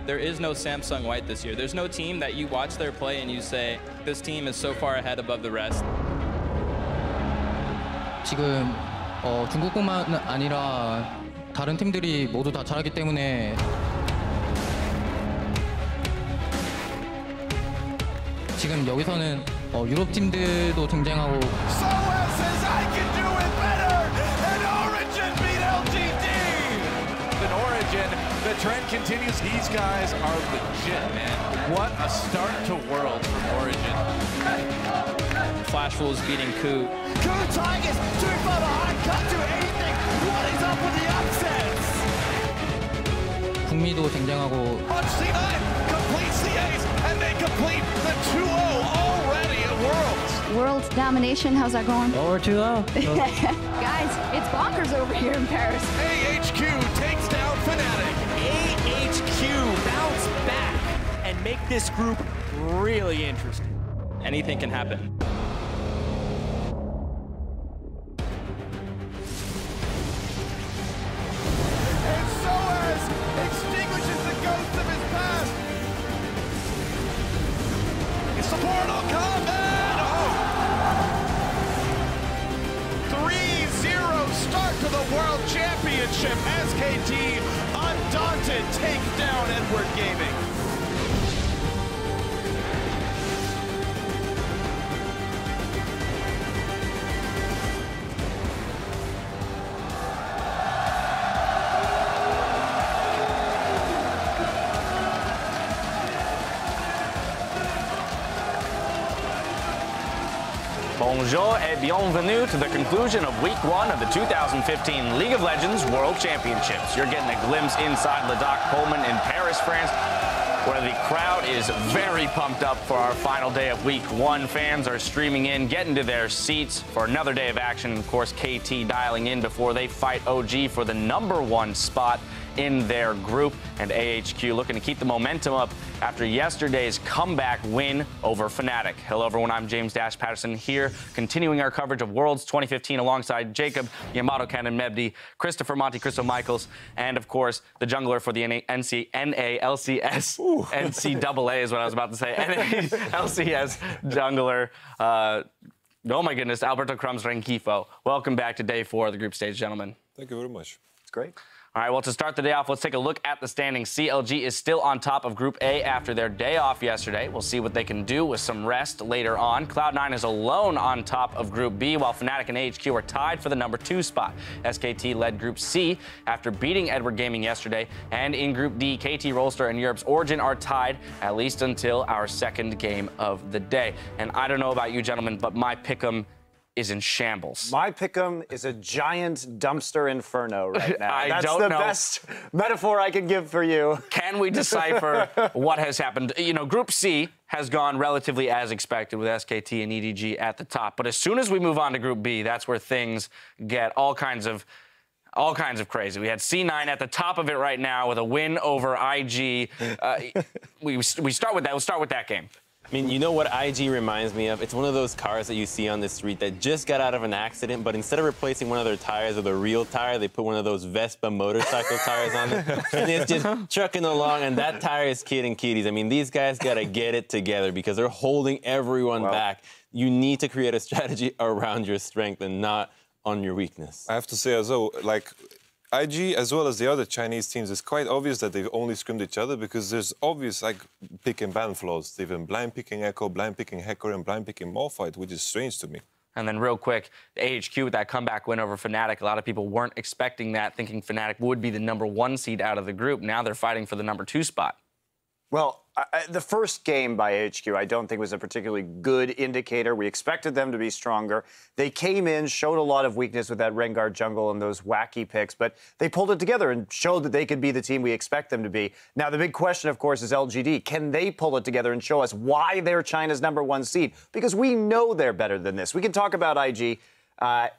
there is no Samsung White this year. There's no team that you watch their play and you say, this team is so far ahead above the rest. 지금 중국뿐만 아니라 다른 팀들이 모두 다 잘하기 때문에 지금 여기서는 유럽 팀들도 등장하고 The trend continues. These guys are legit, man. What a start to Worlds from Origin. Flash Wolves beating Ku. Ku Tigers too far behind, can't do anything. What is up with the upsets? 북미도 등장하고 On C9, completes the ace, and they complete the 2-0 already at Worlds. World domination, how's that going? Oh, we're too low. Guys, it's bonkers over here in Paris. AHQ takes down Fnatic. AHQ bounce back and make this group really interesting. Anything can happen. And Soaz extinguishes the ghost of his past. It's the Mortal Kombat! Oh! 3-0 start to the World Championship. SKT, undaunted, take down Edward Gaming. Bonjour et bienvenue to the conclusion of Week 1 of the 2015 League of Legends World Championships. You're getting a glimpse inside Le Doc Pullman in Paris, France, where the crowd is very pumped up for our final day of Week 1. Fans are streaming in, getting to their seats for another day of action. Of course, KT dialing in before they fight OG for the #1 spot in their group, and AHQ looking to keep the momentum up after yesterday's comeback win over Fnatic. Hello everyone, I'm James Dash Patterson here, continuing our coverage of Worlds 2015 alongside Jacob Yamato Cannon Mebdi, Christopher Monte Cristo Michaels, and of course the jungler for the NALCS NCAA is what I was about to say. NALCS jungler. Oh my goodness, Alberto Crumbs Rengifo. Welcome back to day 4 of the group stage, gentlemen. Thank you very much. It's great. All right, well, to start the day off, let's take a look at the standings. CLG is still on top of Group A after their day off yesterday. We'll see what they can do with some rest later on. Cloud9 is alone on top of Group B, while Fnatic and AHQ are tied for the #2 spot. SKT led Group C after beating Edward Gaming yesterday. And in Group D, KT Rolster and Europe's Origin are tied, at least until our second game of the day. And I don't know about you, gentlemen, but my pick'em is in shambles. My pick'em is a giant dumpster inferno right now. That's the best metaphor I can give for you. Can we decipher what has happened? You know, Group C has gone relatively as expected with SKT and EDG at the top. But as soon as we move on to Group B, that's where things get all kinds of crazy. We had C9 at the top of it right now with a win over IG. We start with that. We'll start with that game. I mean, you know what IG reminds me of? It's one of those cars that you see on the street that just got out of an accident, but instead of replacing one of their tires with a real tire, they put one of those Vespa motorcycle tires on it, and it's just trucking along, and that tire is kidding kitties. I mean, these guys got to get it together because they're holding everyone back. You need to create a strategy around your strength and not on your weakness. I have to say as well, like, IG, as well as the other Chinese teams, it's quite obvious that they've only scrimmed each other because there's obvious, like, pick and ban flaws. They've been blind picking Echo, blind picking Hecker, and blind picking Malphite, which is strange to me. And then real quick, AHQ with that comeback win over Fnatic. A lot of people weren't expecting that, thinking Fnatic would be the #1 seed out of the group. Now they're fighting for the #2 spot. Well, the first game by HQ, I don't think was a particularly good indicator. We expected them to be stronger. They came in, showed a lot of weakness with that Rengar jungle and those wacky picks, but they pulled it together and showed that they could be the team we expect them to be. Now, the big question, of course, is LGD. Can they pull it together and show us why they're China's #1 seed? Because we know they're better than this. We can talk about IG. I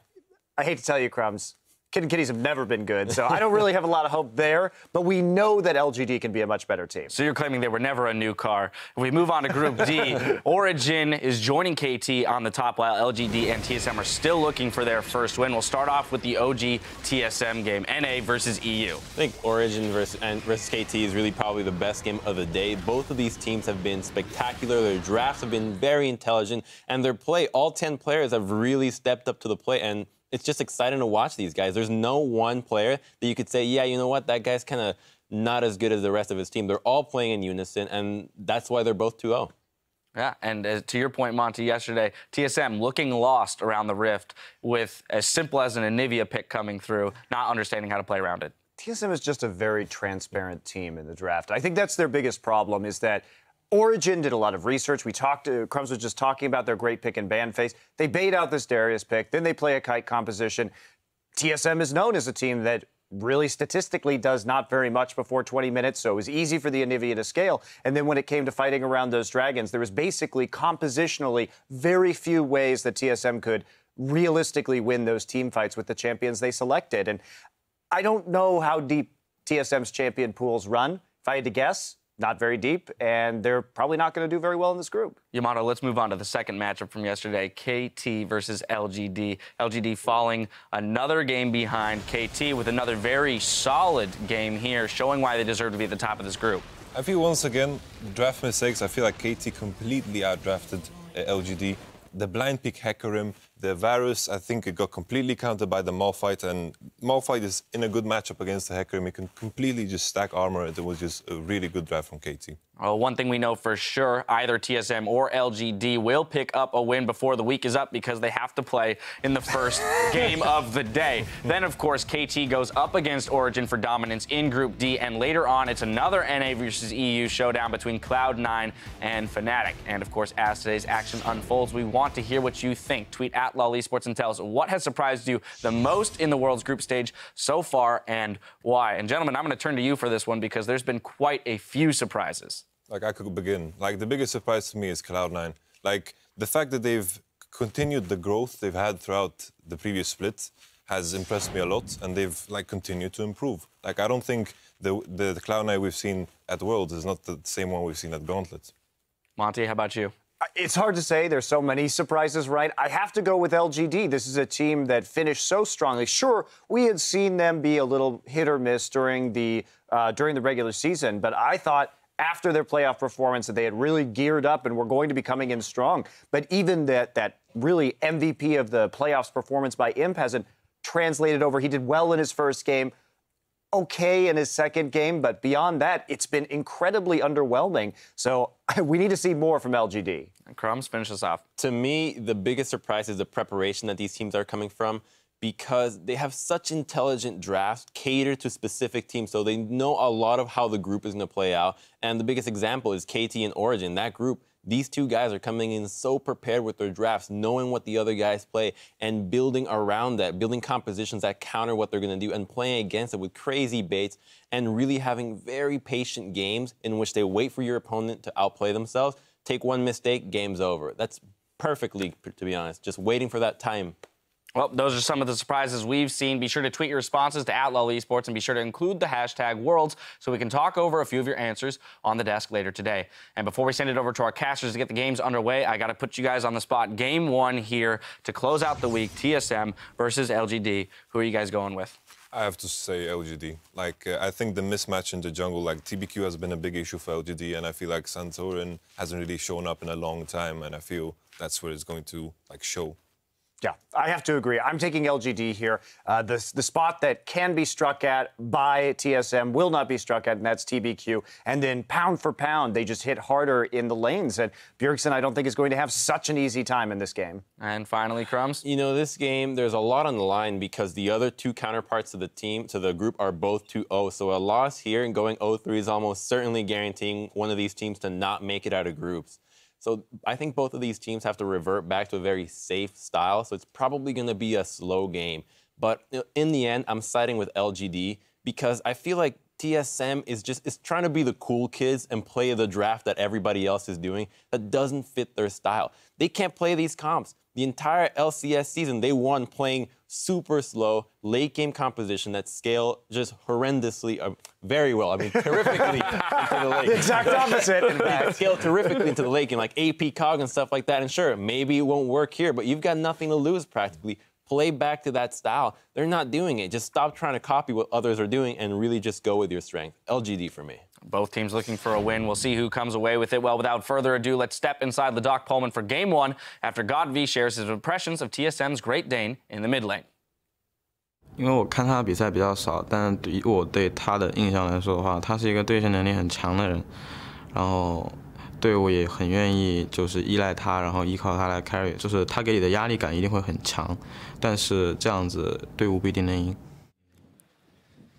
hate to tell you, Crumbs, Kid and Kitties have never been good, so I don't really have a lot of hope there. But we know that LGD can be a much better team. So you're claiming they were never a new car. If we move on to Group D, Origin is joining KT on the top, while LGD and TSM are still looking for their first win. We'll start off with the OG TSM game, NA versus EU. I think Origin versus KT is really probably the best game of the day. Both of these teams have been spectacular. Their drafts have been very intelligent, and their play, all 10 players have really stepped up to the plate, and it's just exciting to watch these guys. There's no one player that you could say, yeah, you know what, that guy's kind of not as good as the rest of his team. They're all playing in unison, and that's why they're both 2-0. Yeah, and to your point, Monty, yesterday, TSM looking lost around the Rift with as simple as an Anivia pick coming through, not understanding how to play around it. TSM is just a very transparent team in the draft. I think that's their biggest problem, is that Origin did a lot of research. Crumbs was just talking about their great pick and ban phase. They bait out this Darius pick, then they play a kite composition. TSM is known as a team that really statistically does not very much before 20 minutes, so it was easy for the Anivia to scale. And then when it came to fighting around those dragons, there was basically compositionally very few ways that TSM could realistically win those team fights with the champions they selected. And I don't know how deep TSM's champion pools run. If I had to guess, not very deep, and they're probably not going to do very well in this group. Yamato, let's move on to the second matchup from yesterday, KT versus LGD. LGD falling another game behind KT with another very solid game here, showing why they deserve to be at the top of this group. I feel once again, draft mistakes. I feel like KT completely outdrafted LGD. The blind pick Hecarim, the Varus, I think it got completely countered by the Malphite, and Malphite is in a good matchup against the Hecarim. He can completely just stack armor. It was just a really good draft from KT. Well, one thing we know for sure, either TSM or LGD will pick up a win before the week is up because they have to play in the first game of the day. Then, of course, KT goes up against Origin for dominance in Group D, and later on, it's another NA versus EU showdown between Cloud9 and Fnatic. And, of course, as today's action unfolds, we want to hear what you think. Tweet at LOL Esports and tell us what has surprised you the most in the world's group stage so far and why. And, gentlemen, I'm going to turn to you for this one because there's been quite a few surprises. Like, I could begin. Like, the biggest surprise to me is Cloud9. Like, the fact that they've continued the growth they've had throughout the previous split has impressed me a lot, and they've, like, continued to improve. Like, I don't think the Cloud9 we've seen at Worlds is not the same one we've seen at Gauntlet. Monty, how about you? It's hard to say. There's so many surprises, right? I have to go with LGD. This is a team that finished so strongly. Sure, we had seen them be a little hit or miss during the regular season, but I thought after their playoff performance that they had really geared up and were going to be coming in strong. But even that really MVP of the playoffs performance by Imp hasn't translated over. He did well in his first game, okay in his second game, but beyond that, it's been incredibly underwhelming. So we need to see more from LGD. Crumbs, finish us off. To me, the biggest surprise is the preparation that these teams are coming from, because they have such intelligent drafts catered to specific teams, so they know a lot of how the group is going to play out. And the biggest example is KT and Origin. That group, these two guys are coming in so prepared with their drafts, knowing what the other guys play and building around that, building compositions that counter what they're going to do and playing against it with crazy baits and really having very patient games in which they wait for your opponent to outplay themselves. Take one mistake, game's over. That's perfect league, to be honest, just waiting for that time. Well, those are some of the surprises we've seen. Be sure to tweet your responses to @LOL Esports and be sure to include the hashtag Worlds so we can talk over a few of your answers on the desk later today. And before we send it over to our casters to get the games underway, I got to put you guys on the spot. Game one here to close out the week, TSM versus LGD. Who are you guys going with? I have to say LGD. Like, I think the mismatch in the jungle, like, TBQ has been a big issue for LGD, and I feel like Santorin hasn't really shown up in a long time, and I feel that's where it's going to, like, show. Yeah, I have to agree. I'm taking LGD here. The spot that can be struck at by TSM will not be struck at, and that's TBQ. And then pound for pound, they just hit harder in the lanes. And Bjergsen, I don't think, is going to have such an easy time in this game. And finally, Crumbs? You know, this game, there's a lot on the line because the other two counterparts of the team, to the group, are both 2-0. So a loss here and going 0-3 is almost certainly guaranteeing one of these teams to not make it out of groups. So I think both of these teams have to revert back to a very safe style. So it's probably going to be a slow game. But in the end, I'm siding with LGD because I feel like TSM is trying to be the cool kids and play the draft that everybody else is doing that doesn't fit their style. They can't play these comps. The entire LCS season, they won playing super slow, late game composition that scale just horrendously, very well. I mean, terrifically into the late game. The exact opposite, in fact. Scale terrifically into the late game, like AP Cog and stuff like that. And sure, maybe it won't work here, but you've got nothing to lose practically. Play back to that style. They're not doing it. Just stop trying to copy what others are doing and really just go with your strength. LGD for me. Both teams looking for a win. We'll see who comes away with it. Well, without further ado, let's step inside Ladakh Pullman for Game 1 after God V shares his impressions of TSM's Great Dane in the mid lane. 因为我看他的比赛比较少，但以我对他的印象来说的话，他是一个对线能力很强的人，然后队伍也很愿意就是依赖他，然后依靠他来 carry， 就是他给你的压力感一定会很强，但是这样子队伍不一定能赢。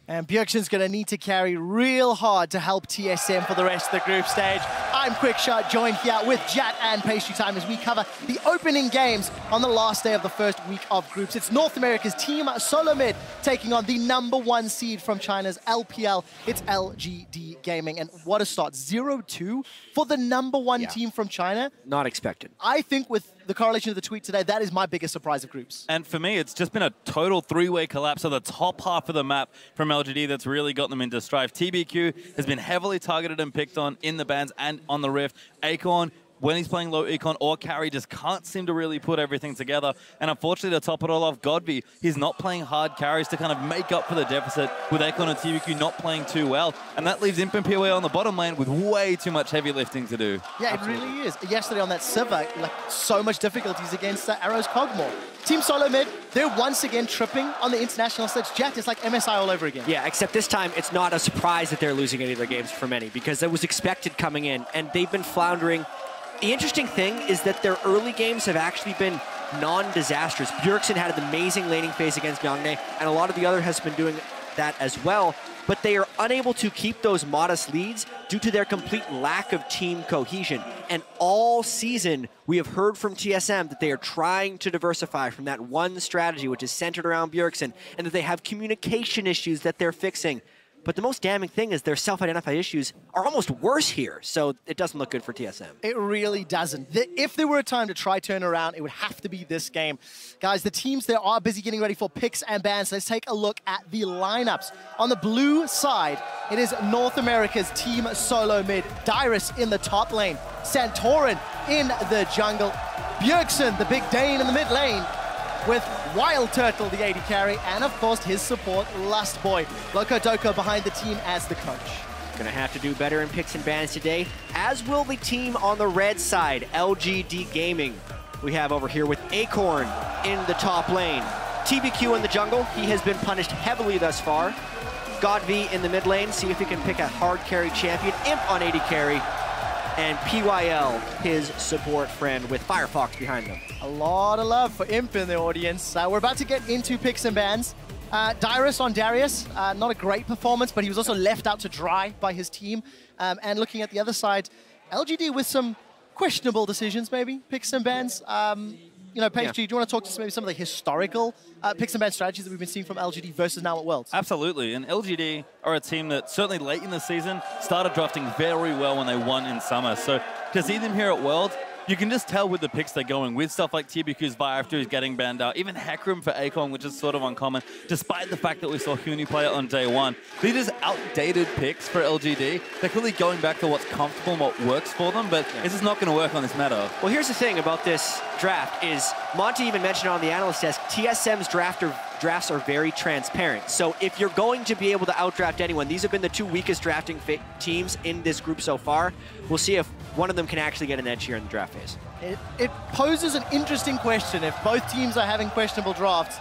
And Bjergsen's going to need to carry real hard to help TSM for the rest of the group stage. I'm Quickshot, joined here with Jat and Pastry Time as we cover the opening games on the last day of the first week of groups. It's North America's team SoloMid taking on the #1 seed from China's LPL. It's LGD Gaming. And what a start, 0-2 for the #1 team from China. Not expected. I think with the correlation of the tweet today, that is my biggest surprise of groups. And for me, it's just been a total three-way collapse of the top half of the map from LGD that's really got them into strife. TBQ has been heavily targeted and picked on in the bans and on the Rift. Acorn, when he's playing low econ or carry, just can't seem to really put everything together. And unfortunately, to top it all off, Godby, he's not playing hard carries to kind of make up for the deficit with Acorn and TBQ not playing too well. And that leaves Imp and POA on the bottom lane with way too much heavy lifting to do. Yeah, Absolutely. It really is. Yesterday on that server, like so much difficulties against Arrow's Cogmore. Team SoloMid, they're once again tripping on the international stage. Jet, it's like MSI all over again. Yeah, except this time it's not a surprise that they're losing any of their games for many because it was expected coming in, and they've been floundering. The interesting thing is that their early games have actually been non-disastrous. Bjergsen had an amazing laning phase against Myeongne, and a lot of the other has been doing that as well, but they are unable to keep those modest leads due to their complete lack of team cohesion. And all season, we have heard from TSM that they are trying to diversify from that one strategy, which is centered around Bjergsen, and that they have communication issues that they're fixing. But the most damning thing is their self-identified issues are almost worse here, so it doesn't look good for TSM. It really doesn't. If there were a time to try turn around, it would have to be this game. Guys, the teams there are busy getting ready for picks and bans. Let's take a look at the lineups. On the blue side, it is North America's team SoloMid. Dyrus in the top lane, Santorin in the jungle, Bjergsen, the big Dane in the mid lane, with Wild Turtle, the AD carry, and of course his support, Lust Boy. Loco Doco behind the team as the coach. Gonna have to do better in picks and bans today, as will the team on the red side, LGD Gaming. We have over here with Acorn in the top lane. TBQ in the jungle, he has been punished heavily thus far. GodV in the mid lane, see if he can pick a hard carry champion. Imp on AD carry. And PYL, his support friend, with Firefox behind them. A lot of love for Imp in the audience. We're about to get into picks and bans. Dyrus on Darius, not a great performance, but he was also left out to dry by his team. And looking at the other side, LGD with some questionable decisions, maybe, picks and bans. You know, Pastry, do you want to talk to maybe some of the historical picks and ban strategies that we've been seeing from LGD versus now at Worlds? Absolutely, and LGD are a team that certainly late in the season started drafting very well when they won in summer. So to see them here at Worlds, you can just tell with the picks they're going with, stuff like TBQ's Vi after he's getting banned out, even Hecarim for Acorn, which is sort of uncommon, despite the fact that we saw Huni play it on day one. These are just outdated picks for LGD. They're clearly going back to what's comfortable and what works for them, but this is not going to work on this meta. Well, here's the thing about this draft is, Monty even mentioned on the analyst desk, TSM's drafts are very transparent. So if you're going to be able to outdraft anyone, these have been the two weakest drafting teams in this group so far. We'll see if one of them can actually get an edge here in the draft phase. It poses an interesting question. If both teams are having questionable drafts,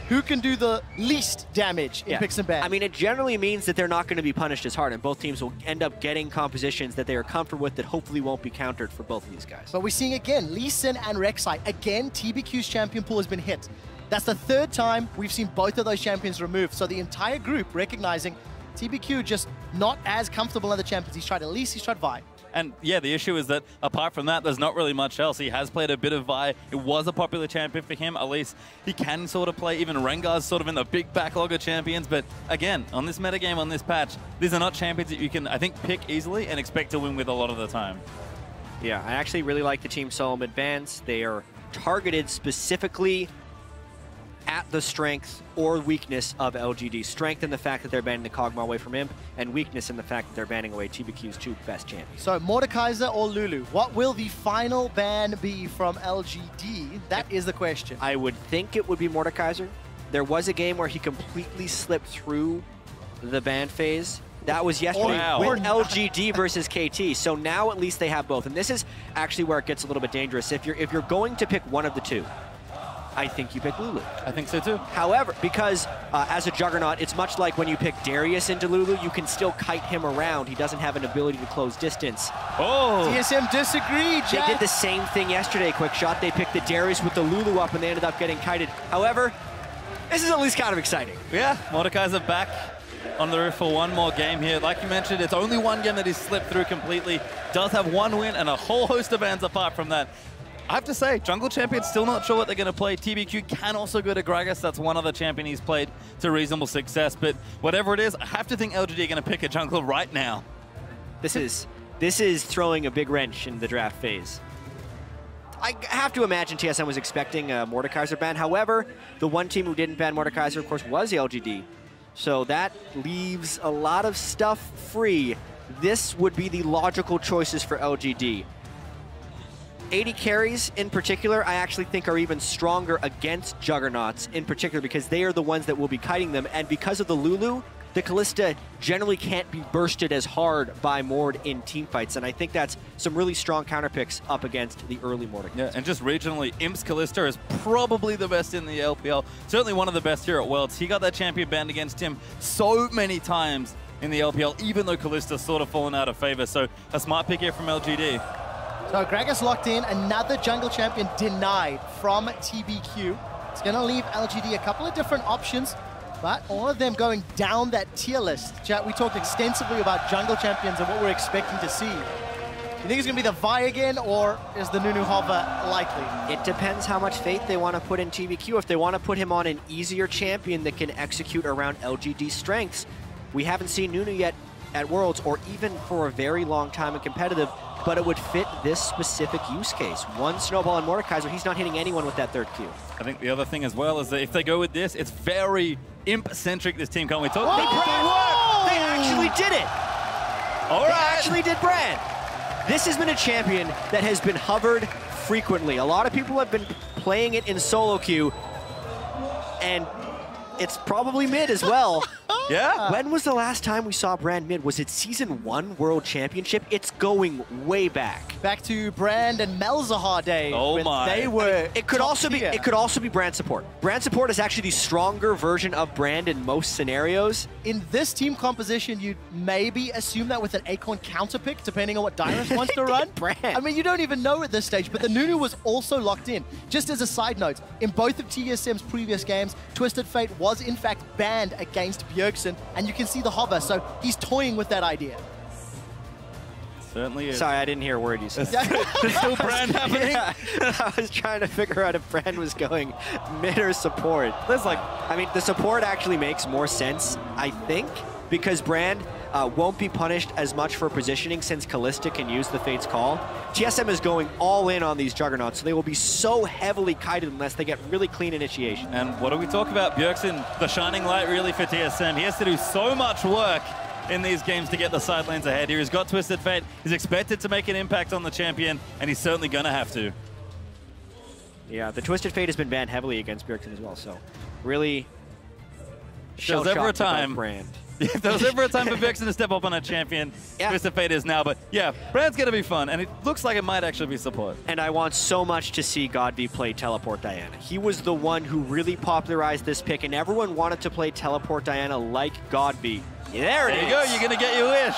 who can do the least damage in picks and bans? I mean, it generally means that they're not going to be punished as hard, and both teams will end up getting compositions that they are comfortable with that hopefully won't be countered for both of these guys. But we're seeing again, Lee Sin and Rek'Sai. Again, TBQ's champion pool has been hit. That's the third time we've seen both of those champions removed. So the entire group recognizing TBQ just not as comfortable in the champions. He's tried Elise, he's tried Vi. And yeah, the issue is that apart from that, there's not really much else. He has played a bit of Vi. It was a popular champion for him. At least he can sort of play. Even Rengar's sort of in the big backlog of champions. But again, on this metagame, on this patch, these are not champions that you can, I think, pick easily and expect to win with a lot of the time. Yeah, I actually really like the team SoloMid bans. They are targeted specifically at the strength or weakness of LGD. Strength in the fact that they're banning the Kog'Maw away from Imp, and weakness in the fact that they're banning away TBQ's 2 best champions. So Mordekaiser or Lulu, what will the final ban be from LGD? That is the question. I would think it would be Mordekaiser. There was a game where he completely slipped through the ban phase. That was yesterday with LGD versus KT. So now at least they have both. And this is actually where it gets a little bit dangerous. If you're going to pick one of the two, I think you pick Lulu. I think so too. However, because as a Juggernaut, it's much like when you pick Darius into Lulu, you can still kite him around. He doesn't have an ability to close distancce. Oh! TSM disagreed, They did the same thing yesterday, Quick Shot. They picked the Darius with the Lulu up and they ended up getting kited. However, this is at least kind of exciting. Yeah, Mordekaiser back on the roof for one more game here. Like you mentioned, it's only one game that he's slipped through completely. Does have one win and a whole host of bans apart from that. I have to say, Jungle Champion's still not sure what they're going to play. TBQ can also go to Gragas. That's one other champion he's played to reasonable success. But whatever it is, I have to think LGD are going to pick a jungler right now. This is throwing a big wrench in the draft phase. I have to imagine TSM was expecting a Mordekaiser ban. However, the one team who didn't ban Mordekaiser, of course, was LGD. So that leaves a lot of stuff free. This would be the logical choices for LGD. 80 carries in particular, I actually think are even stronger against Juggernauts in particular because they are the ones that will be kiting them. And because of the Lulu, the Kalista generally can't be bursted as hard by Mord in teamfights. And I think that's some really strong counter picks up against the early Mordekaiser. Yeah, and just regionally, Imp's Kalista is probably the best in the LPL. Certainly one of the best here at Worlds. He got that champion banned against him so many times in the LPL, even though Kalista's sort of fallen out of favor. So a smart pick here from LGD. So Gragas locked in, another jungle champion denied from TBQ. It's going to leave LGD a couple of different options, but all of them going down that tier list. Chat, we talked extensively about jungle champions and what we're expecting to see. You think it's going to be the Vi again, or is the Nunu Hover likely? It depends how much faith they want to put in TBQ. If they want to put him on an easier champion that can execute around LGD's strengths, we haven't seen Nunu yet at Worlds, or even for a very long time in competitive, but it would fit this specific use case. One Snowball and Mordekaiser, he's not hitting anyone with that third Q. I think the other thing as well is that if they go with this, it's very Imp-centric, this team. Can't we talk about They actually did it! All right. They actually did Brand. This has been a champion that has been hovered frequently. A lot of people have been playing it in solo queue, and it's probably mid as well. Yeah. When was the last time we saw Brand mid? Was it Season 1 World Championship? It's going way back. Back to Brand and Malzahar days. Oh my. They were it could also be Brand support. Brand support is actually the stronger version of Brand in most scenarios. In this team composition, you'd maybe assume that with an Acorn counter pick, depending on what Dyrus wants to run. Brand. I mean, you don't even know at this stage, but the Nunu was also locked in. Just as a side note, in both of TSM's previous games, Twisted Fate was in fact banned against Bjergsen, and you can see the hover, so he's toying with that idea. Certainly is. Sorry, I didn't hear a word you said. There's still Brand happening? Yeah, I was trying to figure out if Brand was going mid or support. There's like, I mean, the support actually makes more sense, I think, because Brand won't be punished as much for positioning since Kalista can use the Fate's Call. TSM is going all in on these Juggernauts, so they will be so heavily kited unless they get really clean initiation. And what do we talk about? Bjergsen, the shining light really for TSM. He has to do so much work in these games to get the side lanes ahead here. He's got Twisted Fate. He's expected to make an impact on the champion, and he's certainly going to have to. Yeah, the Twisted Fate has been banned heavily against Bjergsen as well, so really There's ever a time. Brand. If there was ever a time for Bjergsen to step up on a champion, Twisted Fate is now. But yeah, Brand's going to be fun, and it looks like it might actually be support. And I want so much to see Godby play Teleport Diana. He was the one who really popularized this pick, and everyone wanted to play Teleport Diana like Godby. There you go, you're going to get your wish.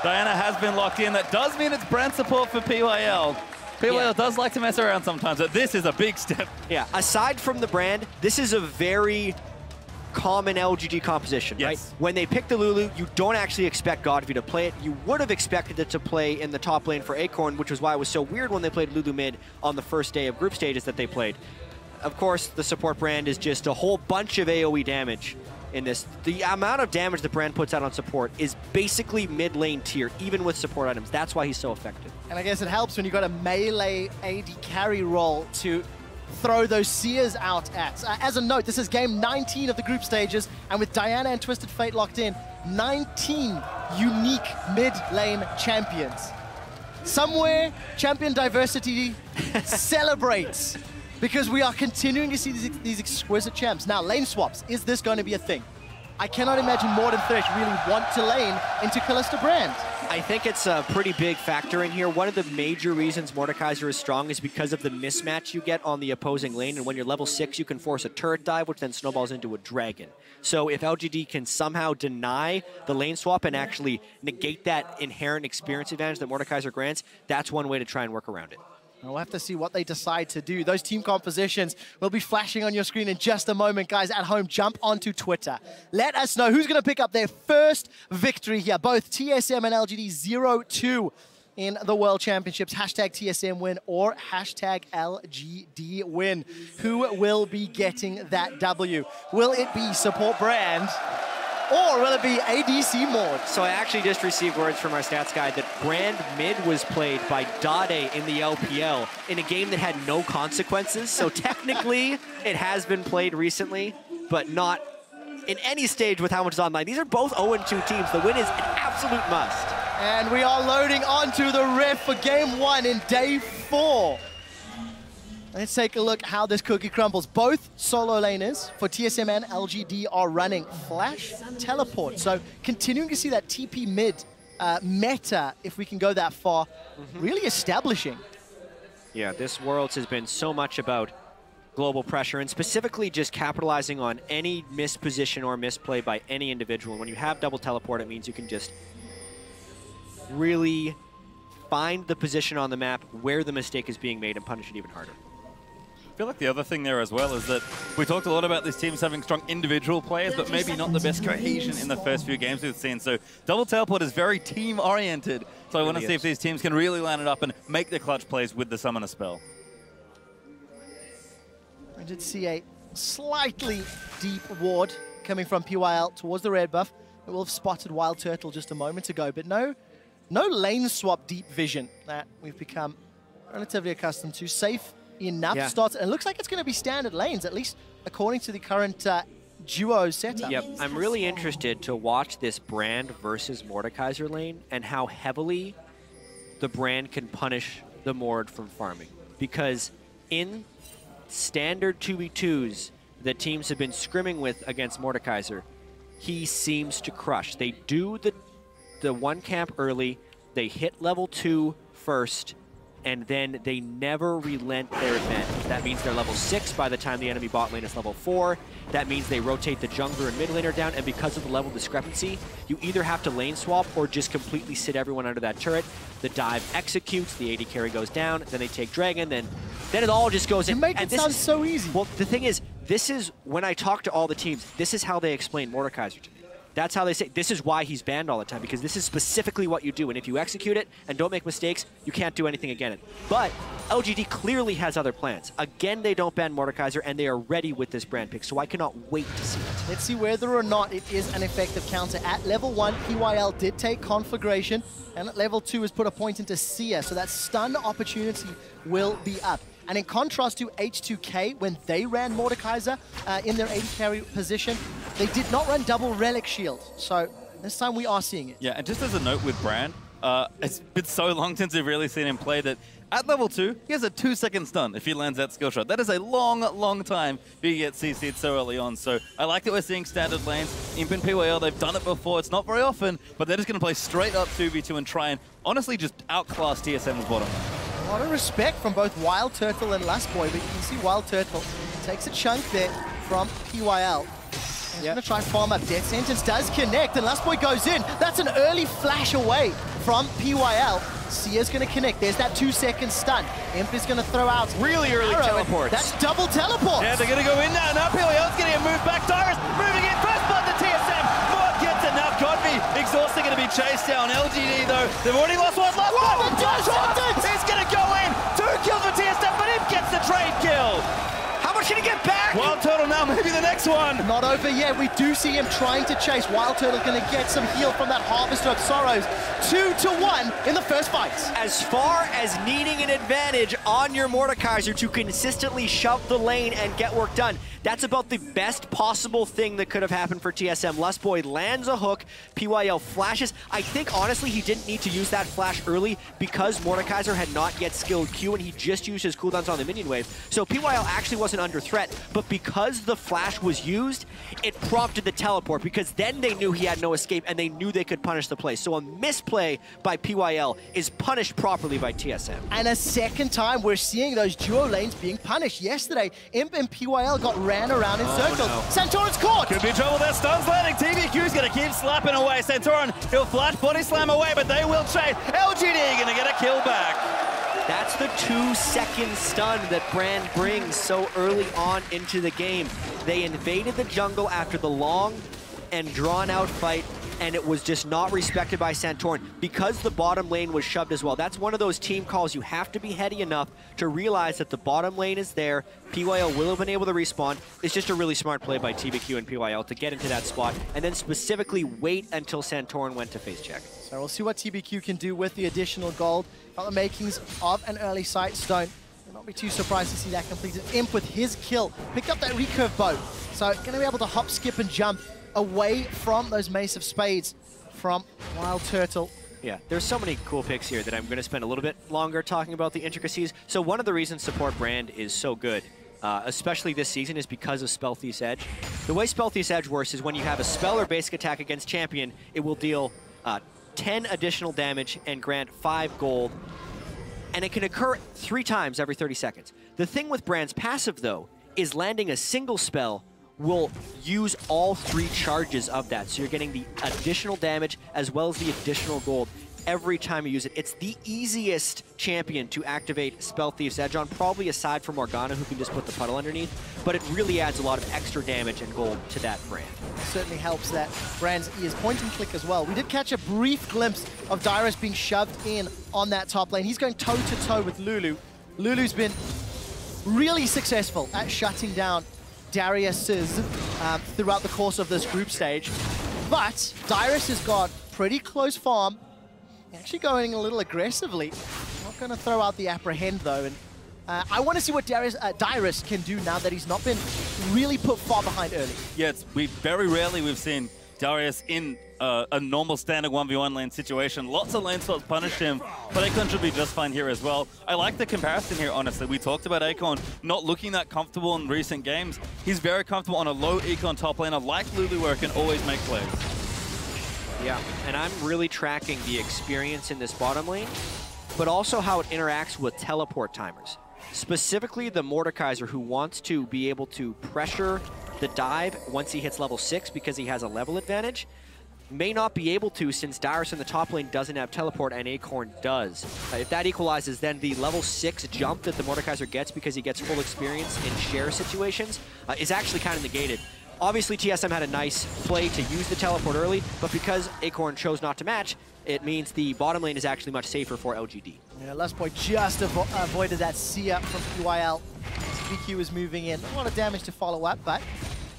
Diana has been locked in. That does mean it's Brand support for PYL. PYL does like to mess around sometimes, but this is a big step. Yeah, aside from the Brand, this is a very common LGD composition, right? When they pick the Lulu, you don't actually expect Godby to play it. You would have expected it to play in the top lane for Acorn, which was why it was so weird when they played Lulu mid on the first day of group stages that they played. Of course, the support Brand is just a whole bunch of AoE damage in this. The amount of damage the Brand puts out on support is basically mid lane tier, even with support items. That's why he's so effective. And I guess it helps when you've got a melee AD carry role to throw those Seers out at. As a note, this is game 19 of the group stages, and with Diana and Twisted Fate locked in, 19 unique mid-lane champions. Somewhere, champion diversity celebrates, because we are continuing to see these exquisite champs. Now, lane swaps, is this going to be a thing? I cannot imagine Mord and Thresh really want to lane into Kalista Brand. I think it's a pretty big factor in here. One of the major reasons Mordekaiser is strong is because of the mismatch you get on the opposing lane, and when you're level 6, you can force a turret dive, which then snowballs into a dragon. So if LGD can somehow deny the lane swap and actually negate that inherent experience advantage that Mordekaiser grants, that's one way to try and work around it. We'll have to see what they decide to do. Those team compositions will be flashing on your screen in just a moment. Guys, at home, jump onto Twitter. Let us know who's going to pick up their first victory here. Both TSM and LGD 0-2 in the World Championships. Hashtag TSM win or hashtag LGD win. Who will be getting that W? Will it be Support Brand? Or will it be ADC Mord? So I actually just received words from our stats guy that Brand mid was played by Dade in the LPL in a game that had no consequences. So technically, it has been played recently, but not in any stage with how much is online. These are both 0-2 teams. The win is an absolute must. And we are loading onto the ref for game 1 in day 4. Let's take a look how this cookie crumbles. Both solo laners for TSM and LGD are running Flash Teleport. So continuing to see that TP mid meta, if we can go that far, really establishing. Yeah, this Worlds has been so much about global pressure and specifically just capitalizing on any misposition or misplay by any individual. When you have double teleport, it means you can just really find the position on the map where the mistake is being made and punish it even harder. I feel like the other thing there as well is that we talked a lot about these teams having strong individual players, but maybe not the best cohesion in the first few games we've seen. So double teleport is very team-oriented. So I want to see if these teams can really line it up and make the clutch plays with the summoner spell. I did see a slightly deep ward coming from PYL towards the red buff. It will have spotted Wild Turtle just a moment ago, but no lane swap deep vision that we've become relatively accustomed to. Safe enough starts, and it looks like it's going to be standard lanes, at least according to the current duo setup. Yep, I'm really interested to watch this Brand versus Mordekaiser lane and how heavily the Brand can punish the Mord from farming. Because in standard 2v2s that teams have been scrimming with against Mordekaiser, he seems to crush. They do the one camp early, they hit level 2 first, and then they never relent their advantage. That means they're level 6 by the time the enemy bot lane is level 4. That means they rotate the jungler and mid laner down, and because of the level discrepancy, you either have to lane swap or just completely sit everyone under that turret. The dive executes, the AD carry goes down, then they take Dragon, then it all just goes in. You make it sound so easy. Well, the thing is, this is, when I talk to all the teams, this is how they explain Mordekaiser to me. That's how they say, this is why he's banned all the time, because this is specifically what you do. And if you execute it and don't make mistakes, you can't do anything again. But LGD clearly has other plans. Again, they don't ban Mordekaiser, and they are ready with this Brand pick. So I cannot wait to see it. Let's see whether or not it is an effective counter. At level 1, PYL did take Conflagration, and at level 2 has put a point into Seer, so that stun opportunity will be up. And in contrast to H2K, when they ran Mordekaiser in their AD carry position, they did not run double Relic Shield. So this time we are seeing it. Yeah, and just as a note with Brand, it's been so long since we've really seen him play that at level 2, he has a 2-second stun if he lands that skill shot. That is a long, long time for you to get CC'd so early on. So I like that we're seeing standard lanes. Imp and PYL, they've done it before. It's not very often, but they're just going to play straight up 2v2 and try and honestly just outclass TSM's bottom. A lot of respect from both Wild Turtle and Lustboy, but you can see Wild Turtle takes a chunk there from PYL. He's going to try and farm up. Death Sentence does connect, and Lustboy goes in. That's an early flash away from PYL. Seer's going to connect. There's that 2-second stun. Imp is going to throw out really early teleports. That's double teleport. Yeah, they're going to go in now. Now PYL's going to get moved back. Dyrus moving in. First blood to TSM. Mord gets it now. Godby exhausted, going to be chased down. LGD, though, they've already lost one. He's going to go in. 2 kills for TSM, but Imp gets the trade kill. How much can he get back? Wild Turtle now, maybe the next one. Not over yet. We do see him trying to chase. Wild Turtle going to get some heal from that Harvester of Sorrows. 2-1 in the first fight. As far as needing an advantage on your Mordekaiser to consistently shove the lane and get work done, that's about the best possible thing that could have happened for TSM. Lustboy lands a hook, PYL flashes. I think, honestly, he didn't need to use that flash early because Mordekaiser had not yet skilled Q and he just used his cooldowns on the minion wave. So PYL actually wasn't under threat, but because the flash was used, it prompted the teleport because then they knew he had no escape and they knew they could punish the play. So a misplay by PYL is punished properly by TSM. And a second time we're seeing those duo lanes being punished. Yesterday, Imp and PYL got ran around in circles. No. Santorin's caught! Could be trouble there. Stuns landing. TBQ's going to keep slapping away. Santorin, he'll flash body slam away, but they will chase. LGD going to get a kill back. That's the 2-second stun that Brand brings so early on into the game. They invaded the jungle after the long and drawn-out fight, and it was just not respected by Santorin because the bottom lane was shoved as well. That's one of those team calls. You have to be heady enough to realize that the bottom lane is there. PYL will have been able to respawn. It's just a really smart play by TBQ and PYL to get into that spot and then specifically wait until Santorin went to face check. So we'll see what TBQ can do with the additional gold. Got the makings of an early sight stone. I'll not be too surprised to see that completed. Imp with his kill. Picked up that recurve bow. So going to be able to hop, skip, and jump away from those Mace of Spades from Wild Turtle. Yeah, there's so many cool picks here that I'm going to spend a little bit longer talking about the intricacies. So one of the reasons support Brand is so good, especially this season, is because of Spell Thief's Edge. The way Spell Thief's Edge works is when you have a spell or basic attack against champion, it will deal 10 additional damage and grant 5 gold. And it can occur 3 times every 30 seconds. The thing with Brand's passive, though, is landing a single spell will use all 3 charges of that. So you're getting the additional damage as well as the additional gold every time you use it. It's the easiest champion to activate Spell Thief's Edge on, probably aside from Morgana, who can just put the puddle underneath. But it really adds a lot of extra damage and gold to that Brand. It certainly helps that Brand's E is point and click as well. We did catch a brief glimpse of Dyrus being shoved in on that top lane. He's going toe-to-toe with Lulu. Lulu's been really successful at shutting down Darius's throughout the course of this group stage. But Dyrus has got pretty close farm. Actually going a little aggressively. Not going to throw out the apprehend though. And I want to see what Dyrus can do now that he's not been really put far behind early. Yeah, very rarely we've seen Darius in a normal standard 1v1 lane situation. Lots of lane swaps punished him, but Acorn should be just fine here as well. I like the comparison here, honestly. We talked about Acorn not looking that comfortable in recent games. He's very comfortable on a low econ top laner like Lulu, where it can always make plays. Yeah, and I'm really tracking the experience in this bottom lane, but also how it interacts with teleport timers. Specifically the Mordekaiser, who wants to be able to pressure the dive once he hits level 6 because he has a level advantage, may not be able to since Dyrus in the top lane doesn't have teleport and Acorn does. If that equalizes, then the level 6 jump that the Mordekaiser gets because he gets full experience in share situations is actually kind of negated. Obviously, TSM had a nice play to use the teleport early, but because Acorn chose not to match, it means the bottom lane is actually much safer for LGD. Yeah, Lustboy just avoided that C-up from PYL. TBQ is moving in. A lot of damage to follow up, but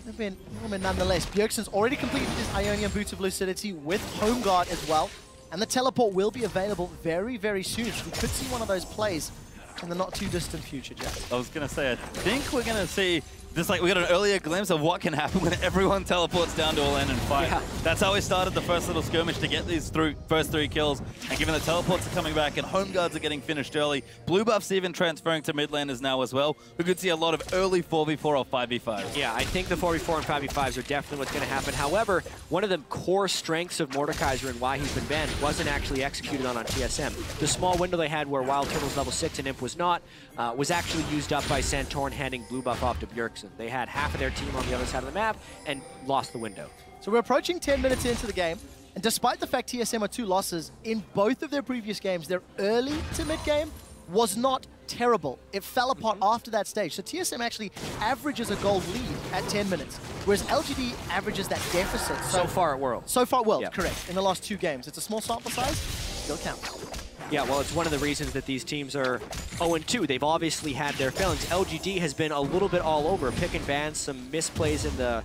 they've been nonetheless. Bjergsen's already completed his Ionian Boot of Lucidity with Home Guard as well, and the teleport will be available very, very soon. So we could see one of those plays in the not too distant future, Jack. I was going to say, I think we're going to see just like we got an earlier glimpse of what can happen when everyone teleports down to a lane and fight. Yeah. That's how we started the first little skirmish to get these first 3 kills. And given the teleports are coming back and home guards are getting finished early, blue buffs even transferring to mid laners now as well, we could see a lot of early 4v4 or 5v5s. Yeah, I think the 4v4 and 5v5s are definitely what's going to happen. However, one of the core strengths of Mordekaiser and why he's been banned wasn't actually executed on TSM. The small window they had where Wild Turtle's level 6 and Imp was not, was actually used up by Santorin handing blue buff off to Bjergsen. They had half of their team on the other side of the map and lost the window. So we're approaching 10 minutes into the game, and despite the fact TSM are 2 losses, in both of their previous games, their early to mid game was not terrible. It fell apart after that stage. So TSM actually averages a gold lead at 10 minutes, whereas LGD averages that deficit. So far at Worlds. So far at Worlds, yep. Correct. In the last 2 games. It's a small sample size, still counts. Yeah, well, it's one of the reasons that these teams are 0-2. They've obviously had their failings. LGD has been a little bit all over, pick and ban, some misplays in the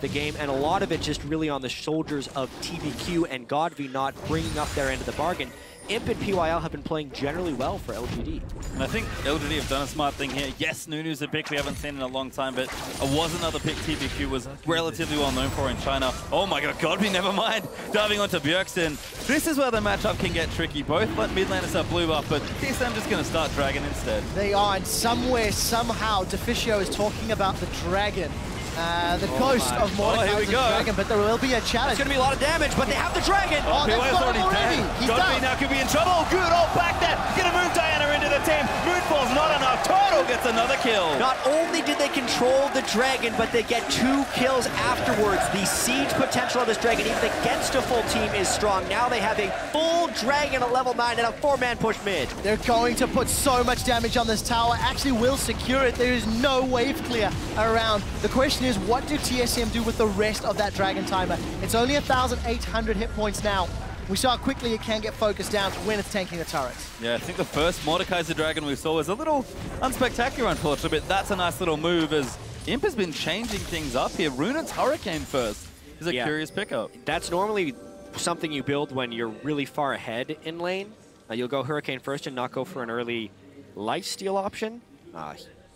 game, and a lot of it just really on the shoulders of TBQ and Godby not bringing up their end of the bargain. Imp and PYL have been playing generally well for LGD. And I think LGD have done a smart thing here. Yes, Nunu's a pick we haven't seen in a long time, but it was another pick TBQ was relatively well known for in China. Oh my god, Godby, never mind. Diving onto Bjergsen. This is where the matchup can get tricky. Both mid laners are blue buff, but TSM just going to start Dragon instead. They are, and somewhere, somehow, Deficio is talking about the Dragon. The ghost of Mordekaiser's Dragon, but there will be a challenge. It's going to be a lot of damage, but they have the Dragon. Oh, they've got him already. He's Godby now could be in trouble. Good old back there. Get a Moon Diana into the team. Moonfall's not enough. Turtle gets another kill. Not only did they control the Dragon, but they get 2 kills afterwards. The siege potential of this Dragon, even against a full team, is strong. Now they have a full Dragon at level 9 and a 4-man push mid. They're going to put so much damage on this tower. Actually will secure it. There is no wave clear around. The question is, what do TSM do with the rest of that Dragon timer? It's only 1,800 hit points now. We saw how quickly it can get focused down when it's tanking the turrets. Yeah, I think the first Mordekaiser Dragon we saw was a little unspectacular, unfortunately, but that's a nice little move as Imp has been changing things up here. Runet's Hurricane first is a curious pickup. That's normally something you build when you're really far ahead in lane. You'll go Hurricane first and not go for an early lifesteal option.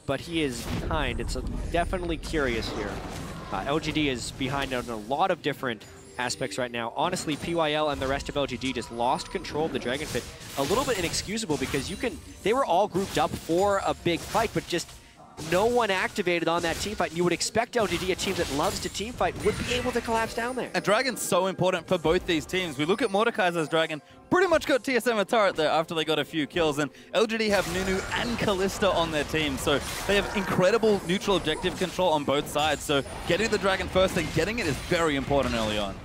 But he is behind. It's definitely curious here. LGD is behind on a lot of different aspects right now. Honestly, PYL and the rest of LGD just lost control of the Dragon Pit. A little bit inexcusable because they were all grouped up for a big fight, but just no one activated on that team fight. And you would expect LGD, a team that loves to team fight, would be able to collapse down there. And Dragon's so important for both these teams. We look at Mordekaiser's Dragon, pretty much got TSM a turret there after they got a few kills, and LGD have Nunu and Kalista on their team, so they have incredible neutral objective control on both sides, so getting the Dragon first and getting it is very important early on.